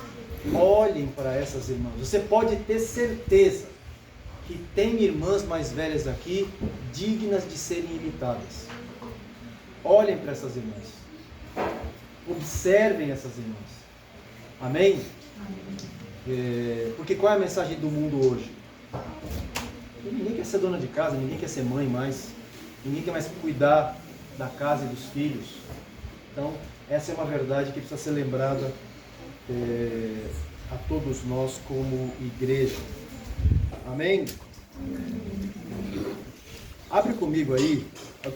Olhem para essas irmãs. Você pode ter certeza que tem irmãs mais velhas aqui, dignas de serem imitadas. Olhem para essas irmãs. Observem essas irmãs. Amém? Porque qual é a mensagem do mundo hoje? Ninguém quer ser dona de casa, ninguém quer ser mãe mais. Ninguém quer mais cuidar da casa e dos filhos. Então, essa é uma verdade que precisa ser lembrada a todos nós como igreja. Amém? Abre comigo aí.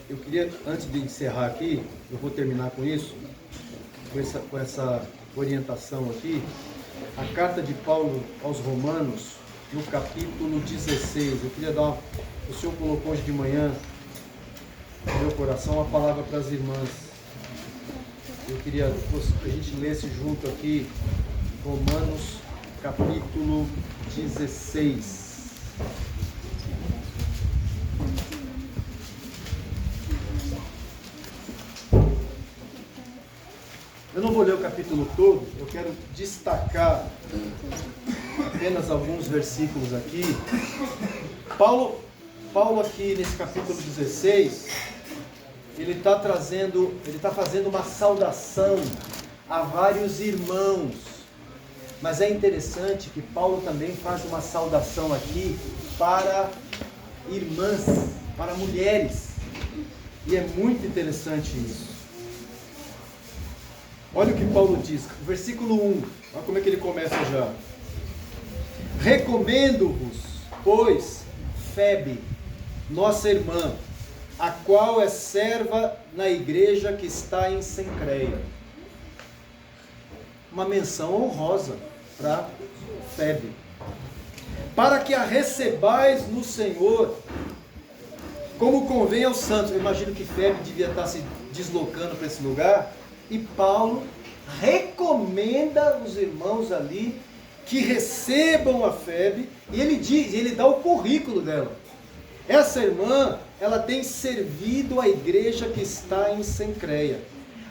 Eu queria, antes de encerrar aqui, eu vou terminar com isso, com essa orientação aqui, a carta de Paulo aos Romanos, no capítulo 16. Eu queria dar o Senhor colocou hoje de manhã no meu coração uma palavra para as irmãs. Eu queria que a gente lesse junto aqui Romanos capítulo 16. Eu não vou ler o capítulo todo, eu quero destacar apenas alguns versículos aqui. Paulo aqui nesse capítulo 16, ele está fazendo uma saudação a vários irmãos. Mas é interessante que Paulo também faz uma saudação aqui para irmãs, para mulheres. E é muito interessante isso. Olha o que Paulo diz, versículo 1, olha como é que ele começa já. Recomendo-vos, pois, Febe, nossa irmã, a qual é serva na igreja que está em Cencreia. Uma menção honrosa para Febe. Para que a recebais no Senhor, como convém aos santos. Eu imagino que Febe devia estar se deslocando para esse lugar. E Paulo recomenda os irmãos ali que recebam a Febe, e ele dá o currículo dela. Essa irmã, ela tem servido a igreja que está em Cencreia.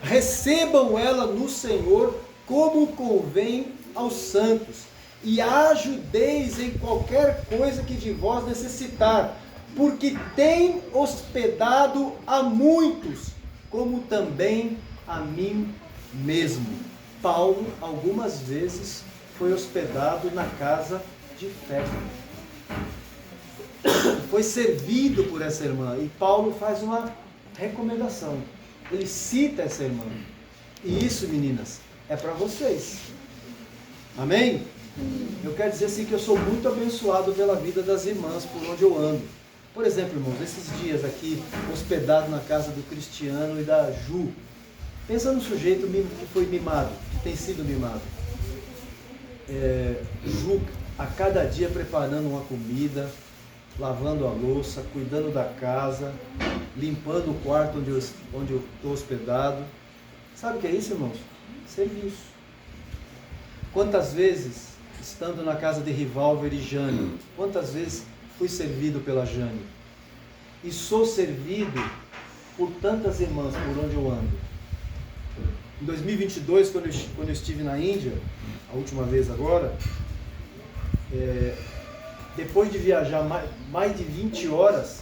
Recebam ela no Senhor como convém aos santos, e a ajudeis em qualquer coisa que de vós necessitar, porque tem hospedado a muitos, como também a mim mesmo. Paulo, algumas vezes, foi hospedado na casa de Febe. Foi servido por essa irmã. E Paulo faz uma recomendação. Ele cita essa irmã. E isso, meninas, é para vocês. Amém? Eu quero dizer assim que eu sou muito abençoado pela vida das irmãs por onde eu ando. Por exemplo, irmãos, esses dias aqui, hospedado na casa do Cristiano e da Ju. Pensa no sujeito que foi mimado, que tem sido mimado. Ju, a cada dia preparando uma comida, lavando a louça, cuidando da casa, limpando o quarto onde eu estou hospedado. Sabe o que é isso, irmãos? Serviço. Quantas vezes, estando na casa de Rivalver e Jane, quantas vezes fui servido pela Jane? E sou servido por tantas irmãs por onde eu ando. Em 2022, quando eu estive na Índia, a última vez agora, depois de viajar mais de 20 horas,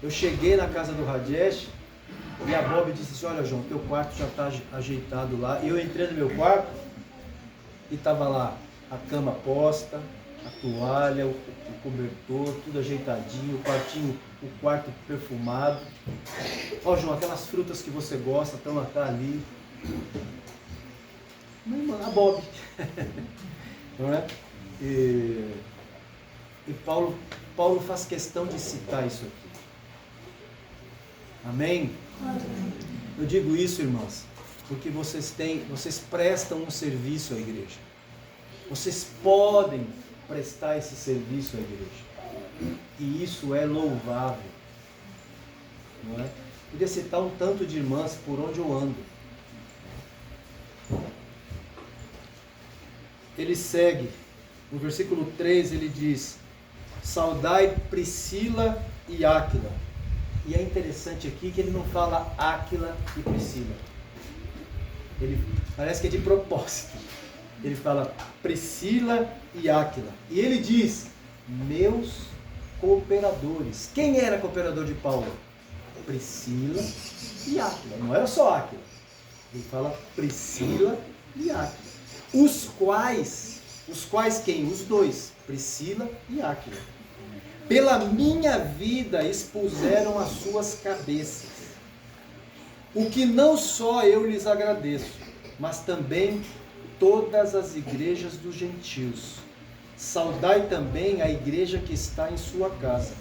eu cheguei na casa do Rajesh e a Bob disse assim: olha, João, teu quarto já está ajeitado lá. E eu entrei no meu quarto e estava lá a cama posta, a toalha, o cobertor, tudo ajeitadinho, o quarto perfumado. Ó, João, aquelas frutas que você gosta estão ali. Minha irmã, a Bob. Não é? E Paulo faz questão de citar isso aqui. Amém? Eu digo isso, irmãos, porque vocês prestam um serviço à igreja. Vocês podem prestar esse serviço à igreja. E isso é louvável. Não é? Podia citar um tanto de irmãs por onde eu ando. Ele segue, no versículo 3 ele diz: saudai Priscila e Áquila. E é interessante aqui que ele não fala Áquila e Priscila. Ele parece que é de propósito. Ele fala Priscila e Áquila. E ele diz: meus cooperadores. Quem era cooperador de Paulo? Priscila e Áquila. Não era só Áquila. Ele fala Priscila e Áquila. Os quais quem? Os dois, Priscila e Áquila. Pela minha vida expuseram as suas cabeças. O que não só eu lhes agradeço, mas também todas as igrejas dos gentios. Saudai também a igreja que está em sua casa.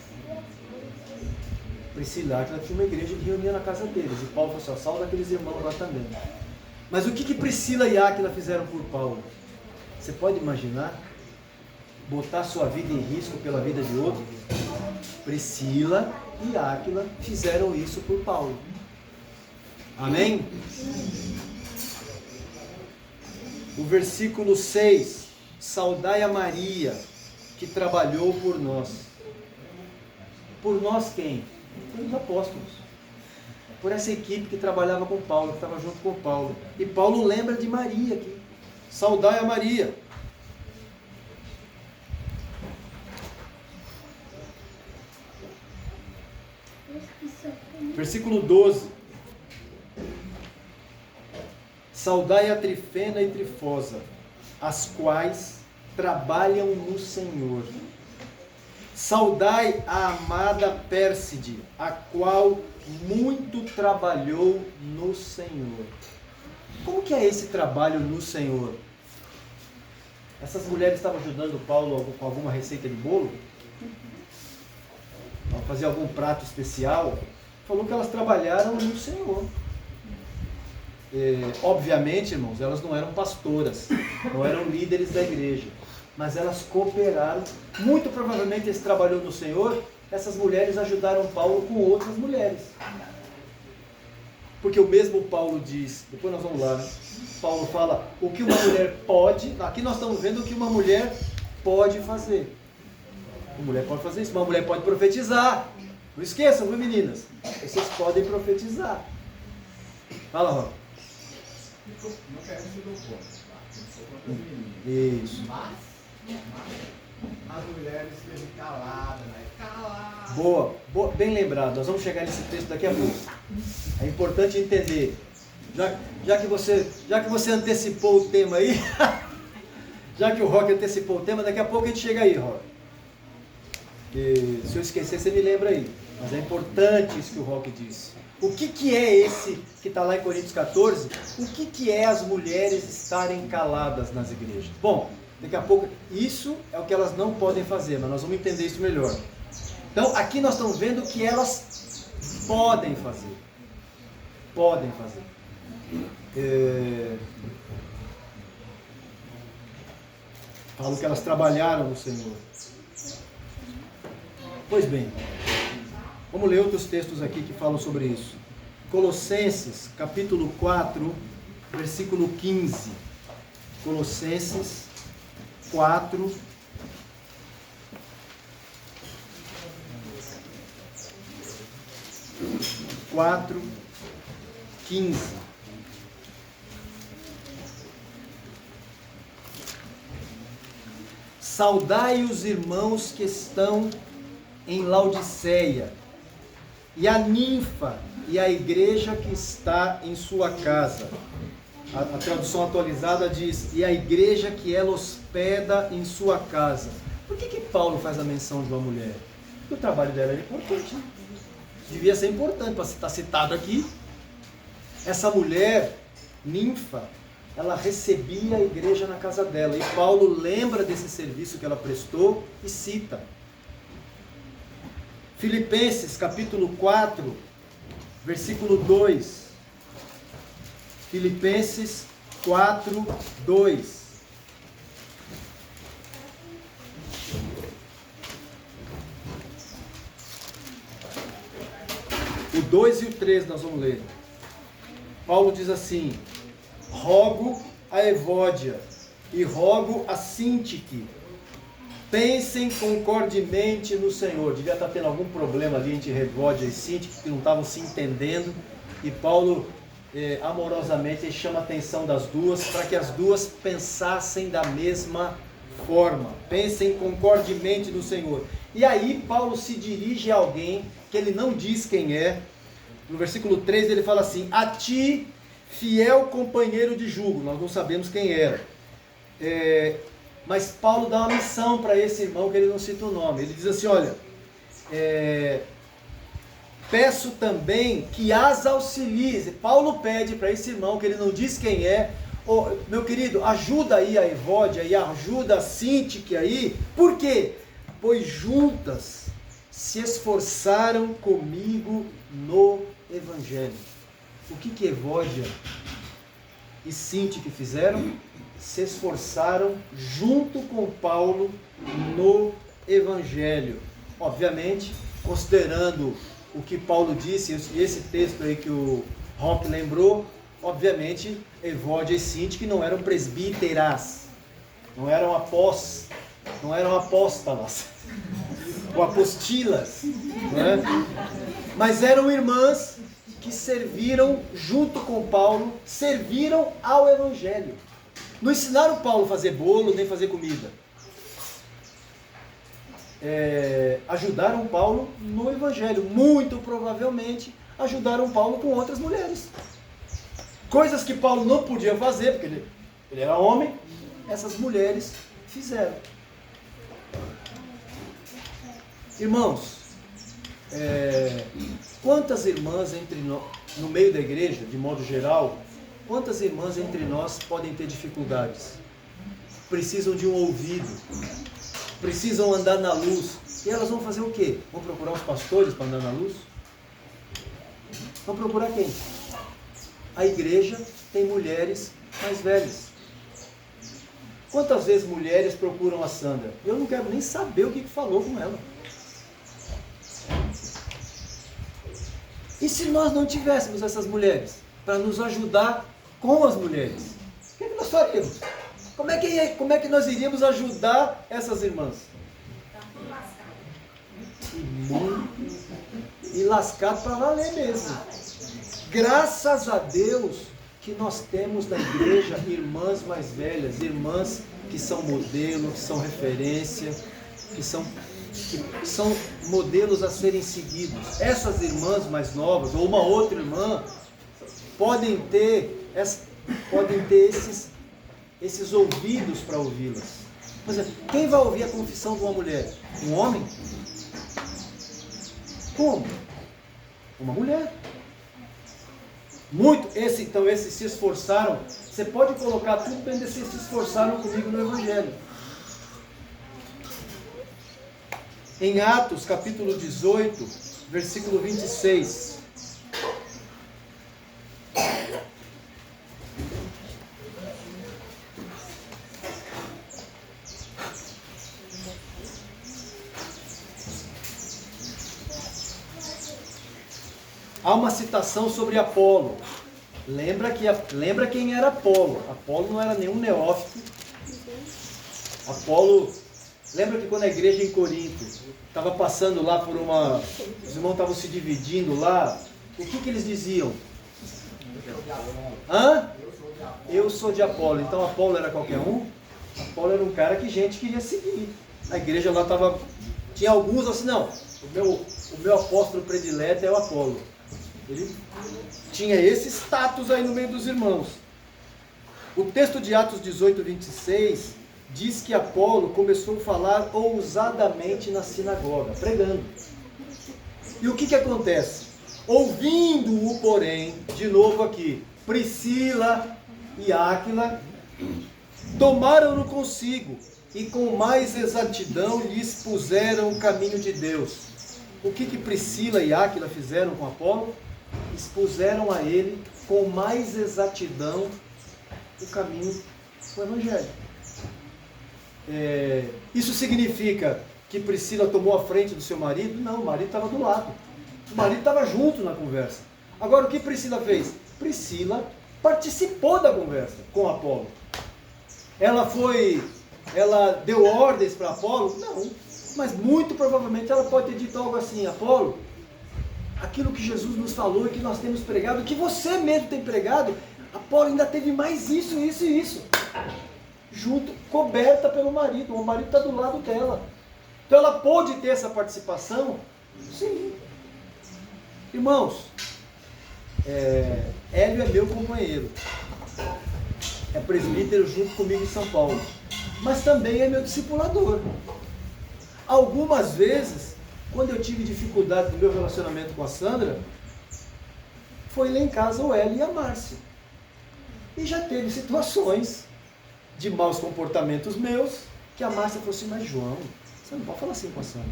Priscila e Áquila tinha uma igreja que reunia na casa deles. E Paulo falou assim, salva aqueles irmãos lá também. Mas o que Priscila e Áquila fizeram por Paulo? Você pode imaginar? Botar sua vida em risco pela vida de outro? Priscila e Áquila fizeram isso por Paulo. Amém? O versículo 6. Saudai a Maria, que trabalhou por nós. Por nós quem? Pelos apóstolos. Por essa equipe que trabalhava com Paulo, que estava junto com Paulo. E Paulo lembra de Maria aqui. Saudai a Maria. Versículo 12. Saudai a Trifena e Trifosa, as quais trabalham no Senhor. Saudai a amada Pérside, a qual muito trabalhou no Senhor. Como que é esse trabalho no Senhor? Essas mulheres estavam ajudando Paulo com alguma receita de bolo? A fazer algum prato especial? Falou que elas trabalharam no Senhor. Obviamente, irmãos, elas não eram pastoras, não eram líderes da igreja, mas elas cooperaram. Muito provavelmente esse trabalho no Senhor, essas mulheres ajudaram Paulo com outras mulheres. Porque o mesmo Paulo diz, depois nós vamos lá, né? Paulo fala o que uma mulher pode, aqui nós estamos vendo o que uma mulher pode fazer. Uma mulher pode fazer isso, uma mulher pode profetizar. Não esqueçam, viu, meninas? Vocês podem profetizar. Fala, Rô. Não quero ser do povo, tá? Eu sou contra as meninas. Isso. Mas as mulheres estejam caladas, né? Caladas. Boa, bem lembrado. Nós vamos chegar nesse texto daqui a pouco. É importante entender. Já que você antecipou o tema aí, já que o Rock antecipou o tema, daqui a pouco a gente chega aí, Rock. E, se eu esquecer, você me lembra aí. Mas é importante isso que o Rock disse. O que é esse que está lá em Coríntios 14? O que é as mulheres estarem caladas nas igrejas? Bom, daqui a pouco, isso é o que elas não podem fazer, mas nós vamos entender isso melhor. Então, aqui nós estamos vendo o que elas podem fazer. Podem fazer. Falo que elas trabalharam no Senhor. Pois bem, vamos ler outros textos aqui que falam sobre isso. Colossenses, capítulo 4, versículo 15. Colossenses 4, 15. Saudai os irmãos que estão em Laodiceia, e a ninfa e a igreja que está em sua casa. A tradução atualizada diz, e a igreja que ela hospeda em sua casa. Por que Paulo faz a menção de uma mulher? Porque o trabalho dela é importante. Devia ser importante para estar citado aqui. Essa mulher, ninfa, ela recebia a igreja na casa dela. E Paulo lembra desse serviço que ela prestou e cita. Filipenses, capítulo 4, versículo 2. Filipenses 4, 2. O 2 e o 3 nós vamos ler. Paulo diz assim: rogo a Evódia e rogo a Sintique, pensem concordemente no Senhor. Devia estar tendo algum problema ali entre Evódia e Sintique, que não estavam se entendendo. E Paulo, amorosamente, chama a atenção das duas, para que as duas pensassem da mesma forma. Pensem concordemente no Senhor. E aí Paulo se dirige a alguém que ele não diz quem é. No versículo 3 ele fala assim: a ti, fiel companheiro de jugo. Nós não sabemos quem era. Mas Paulo dá uma missão para esse irmão que ele não cita o nome. Ele diz assim: olha, peço também que as auxilies. Paulo pede para esse irmão, que ele não diz quem é: meu querido, ajuda aí a Evódia e ajuda a Sintique aí. Por quê? Pois juntas se esforçaram comigo no Evangelho. O que Evódia e Sintique fizeram? Se esforçaram junto com Paulo no Evangelho. Obviamente, considerando o que Paulo disse, e esse texto aí que o Rock lembrou, obviamente, Evódia e Sintique não eram presbíteras, não eram apóstolas, ou apostilas, né? Mas eram irmãs que serviram junto com Paulo, serviram ao Evangelho. Não ensinaram Paulo a fazer bolo, nem fazer comida. Ajudaram Paulo no Evangelho. Muito provavelmente ajudaram Paulo com outras mulheres. Coisas que Paulo não podia fazer, porque ele era homem, essas mulheres fizeram. Irmãos, quantas irmãs no meio da igreja, de modo geral, quantas irmãs entre nós podem ter dificuldades? Precisam de um ouvido, precisam andar na luz. E elas vão fazer o quê? Vão procurar os pastores para andar na luz? Vão procurar quem? A igreja tem mulheres mais velhas. Quantas vezes mulheres procuram a Sandra? Eu não quero nem saber o que falou com ela. E se nós não tivéssemos essas mulheres para nos ajudar com as mulheres, o que nós faríamos? Como é que nós iríamos ajudar essas irmãs? E lascado para valer mesmo. Graças a Deus que nós temos na igreja irmãs mais velhas, irmãs que são modelo, que são referência, que são modelos a serem seguidos. Essas irmãs mais novas, ou uma outra irmã, podem ter esses ouvidos para ouvi-las. Por exemplo, quem vai ouvir a confissão de uma mulher? Um homem? Como? Uma mulher. Esses se esforçaram. Você pode colocar tudo para eles se esforçaram comigo no Evangelho. Em Atos, capítulo 18, versículo 26. Há uma citação sobre Apolo. Lembra quem era Apolo? Apolo não era nenhum neófito. Apolo, lembra que quando a igreja em Corinto estava passando lá por os irmãos estavam se dividindo lá, o que eles diziam? Eu sou de Apolo. Então Apolo era qualquer um? Apolo era um cara que gente queria seguir. A igreja lá tinha alguns assim, não, o meu apóstolo predileto é o Apolo. Ele tinha esse status aí no meio dos irmãos. O texto de Atos 18, 26 diz que Apolo começou a falar ousadamente na sinagoga, pregando. E o que acontece? Ouvindo-o, porém, de novo aqui, Priscila e Áquila tomaram-no consigo e com mais exatidão lhe expuseram o caminho de Deus. O que Priscila e Áquila fizeram com Apolo? Expuseram a ele com mais exatidão o caminho do Evangelho. Isso significa que Priscila tomou a frente do seu marido? Não, o marido estava do lado. O marido estava junto na conversa. Agora, o que Priscila fez? Priscila participou da conversa com Apolo. Ela deu ordens para Apolo? Não, mas muito provavelmente ela pode ter dito algo assim: Apolo, aquilo que Jesus nos falou e que nós temos pregado, que você mesmo tem pregado, Apolo ainda teve mais isso, isso e isso. Junto, coberta pelo marido. O marido está do lado dela. Então ela pôde ter essa participação? Sim. Irmãos, Hélio é meu companheiro. É presbítero junto comigo em São Paulo. Mas também é meu discipulador. Algumas vezes, quando eu tive dificuldade no meu relacionamento com a Sandra, foi lá em casa o Hélio e a Márcia. E já teve situações de maus comportamentos meus, que a Márcia falou assim: mas João, você não pode falar assim com a Sandra.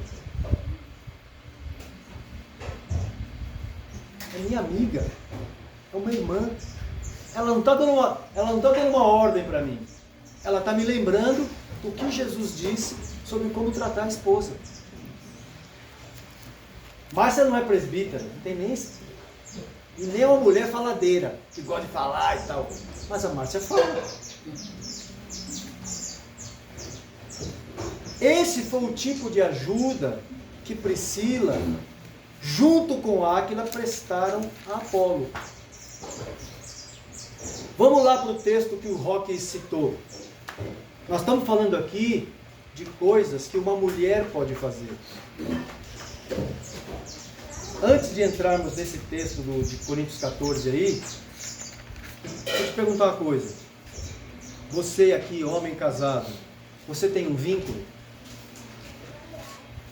É minha amiga, é uma irmã. Ela não está dando uma ordem para mim. Ela está me lembrando do que Jesus disse sobre como tratar a esposa. Márcia não é presbítera, não tem nem isso. E nem uma mulher faladeira, que gosta de falar e tal. Mas a Márcia fala. Esse foi o tipo de ajuda que Priscila, junto com Áquila, prestaram a Apolo. Vamos lá para o texto que o Roque citou. Nós estamos falando aqui de coisas que uma mulher pode fazer. Antes de entrarmos nesse texto de Coríntios 14 aí, deixa eu te perguntar uma coisa. Você aqui, homem casado, você tem um vínculo?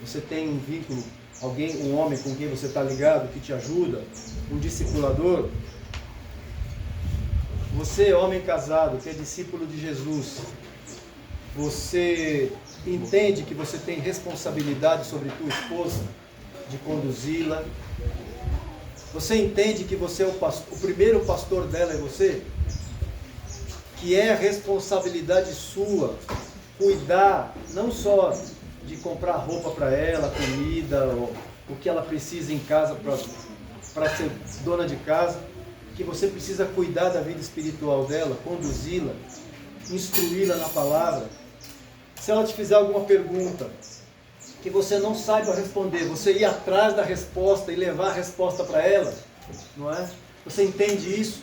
Você tem um vínculo, um homem com quem você está ligado, que te ajuda? Um discipulador? Você, homem casado, que é discípulo de Jesus, você entende que você tem responsabilidade sobre tua esposa, de conduzi-la? Você entende que você é o primeiro pastor dela é você? Que é a responsabilidade sua cuidar não só de comprar roupa para ela, comida, o que ela precisa em casa para ser dona de casa, que você precisa cuidar da vida espiritual dela, conduzi-la, instruí-la na palavra. Se ela te fizer alguma pergunta que você não saiba responder, você ir atrás da resposta e levar a resposta para ela, não é? Você entende isso?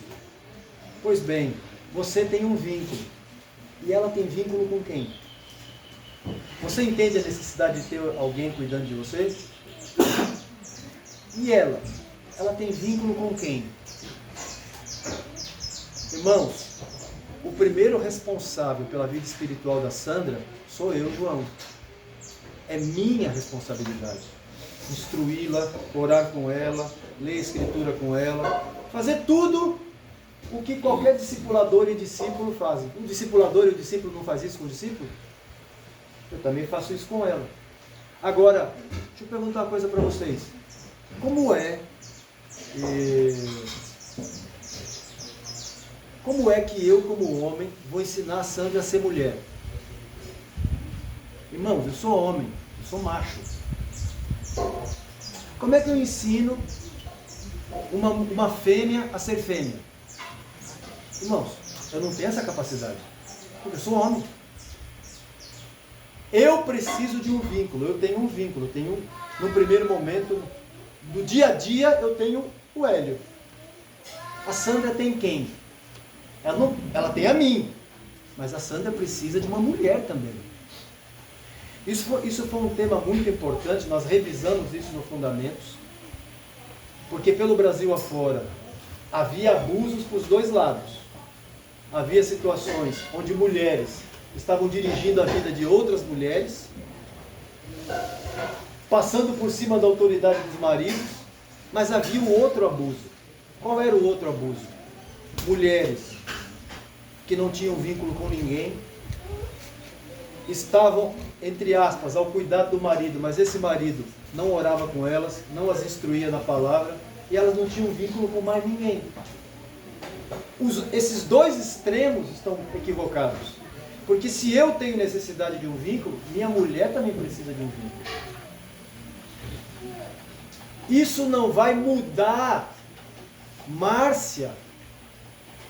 Pois bem, você tem um vínculo. E ela tem vínculo com quem? Você entende a necessidade de ter alguém cuidando de você? E ela? Ela tem vínculo com quem? Irmãos, o primeiro responsável pela vida espiritual da Sandra sou eu, João. É minha responsabilidade instruí-la, orar com ela, ler a escritura com ela, fazer tudo o que qualquer discipulador e discípulo fazem. Um discipulador e o discípulo não faz isso com o discípulo? Eu também faço isso com ela. Agora, deixa eu perguntar uma coisa para vocês. Como é que eu, como homem, vou ensinar a Sandra a ser mulher? Irmãos, eu sou homem, eu sou macho. Como é que eu ensino uma fêmea a ser fêmea? Irmãos, eu não tenho essa capacidade, porque eu sou homem. Eu preciso de um vínculo, eu tenho um vínculo, no primeiro momento, do dia a dia, eu tenho o Hélio. A Sandra tem quem? Ela tem a mim, mas a Sandra precisa de uma mulher também. Isso foi um tema muito importante, nós revisamos isso no Fundamentos, porque pelo Brasil afora havia abusos para os dois lados. Havia situações onde mulheres estavam dirigindo a vida de outras mulheres, passando por cima da autoridade dos maridos, mas havia um outro abuso. Qual era o outro abuso? Mulheres que não tinham vínculo com ninguém, estavam, entre aspas, ao cuidado do marido, mas esse marido não orava com elas, não as instruía na palavra, e elas não tinham vínculo com mais ninguém. Esses dois extremos estão equivocados. Porque se eu tenho necessidade de um vínculo, minha mulher também precisa de um vínculo. Isso não vai mudar. Márcia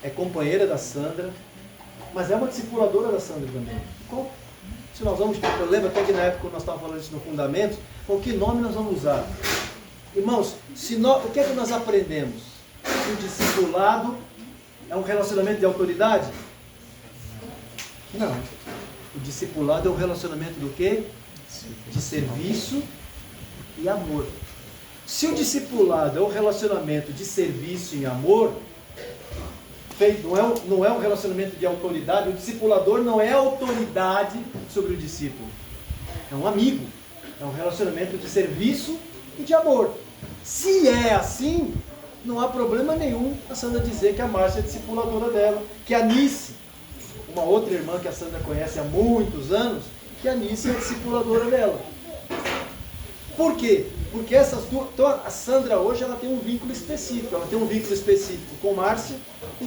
é companheira da Sandra, mas é uma discipuladora da Sandra também. Se nós vamos, eu lembro até que na época, quando nós estávamos falando isso no Fundamentos, com que nome nós vamos usar? Irmãos, o que é que nós aprendemos? O discipulado é um relacionamento de autoridade? Não. O discipulado é um relacionamento do quê? de serviço e amor. Se o discipulado é um relacionamento de serviço e amor, não é um relacionamento de autoridade, o discipulador não é autoridade sobre o discípulo. É um amigo. É um relacionamento de serviço e de amor. Se é assim, não há problema nenhum a Sandra dizer que a Márcia é discipuladora dela, que a Nice, uma outra irmã que a Sandra conhece há muitos anos, que a Nice é a discipuladora dela. Por quê? Porque essas duas, então a Sandra hoje ela tem um vínculo específico, ela tem um vínculo específico com Márcia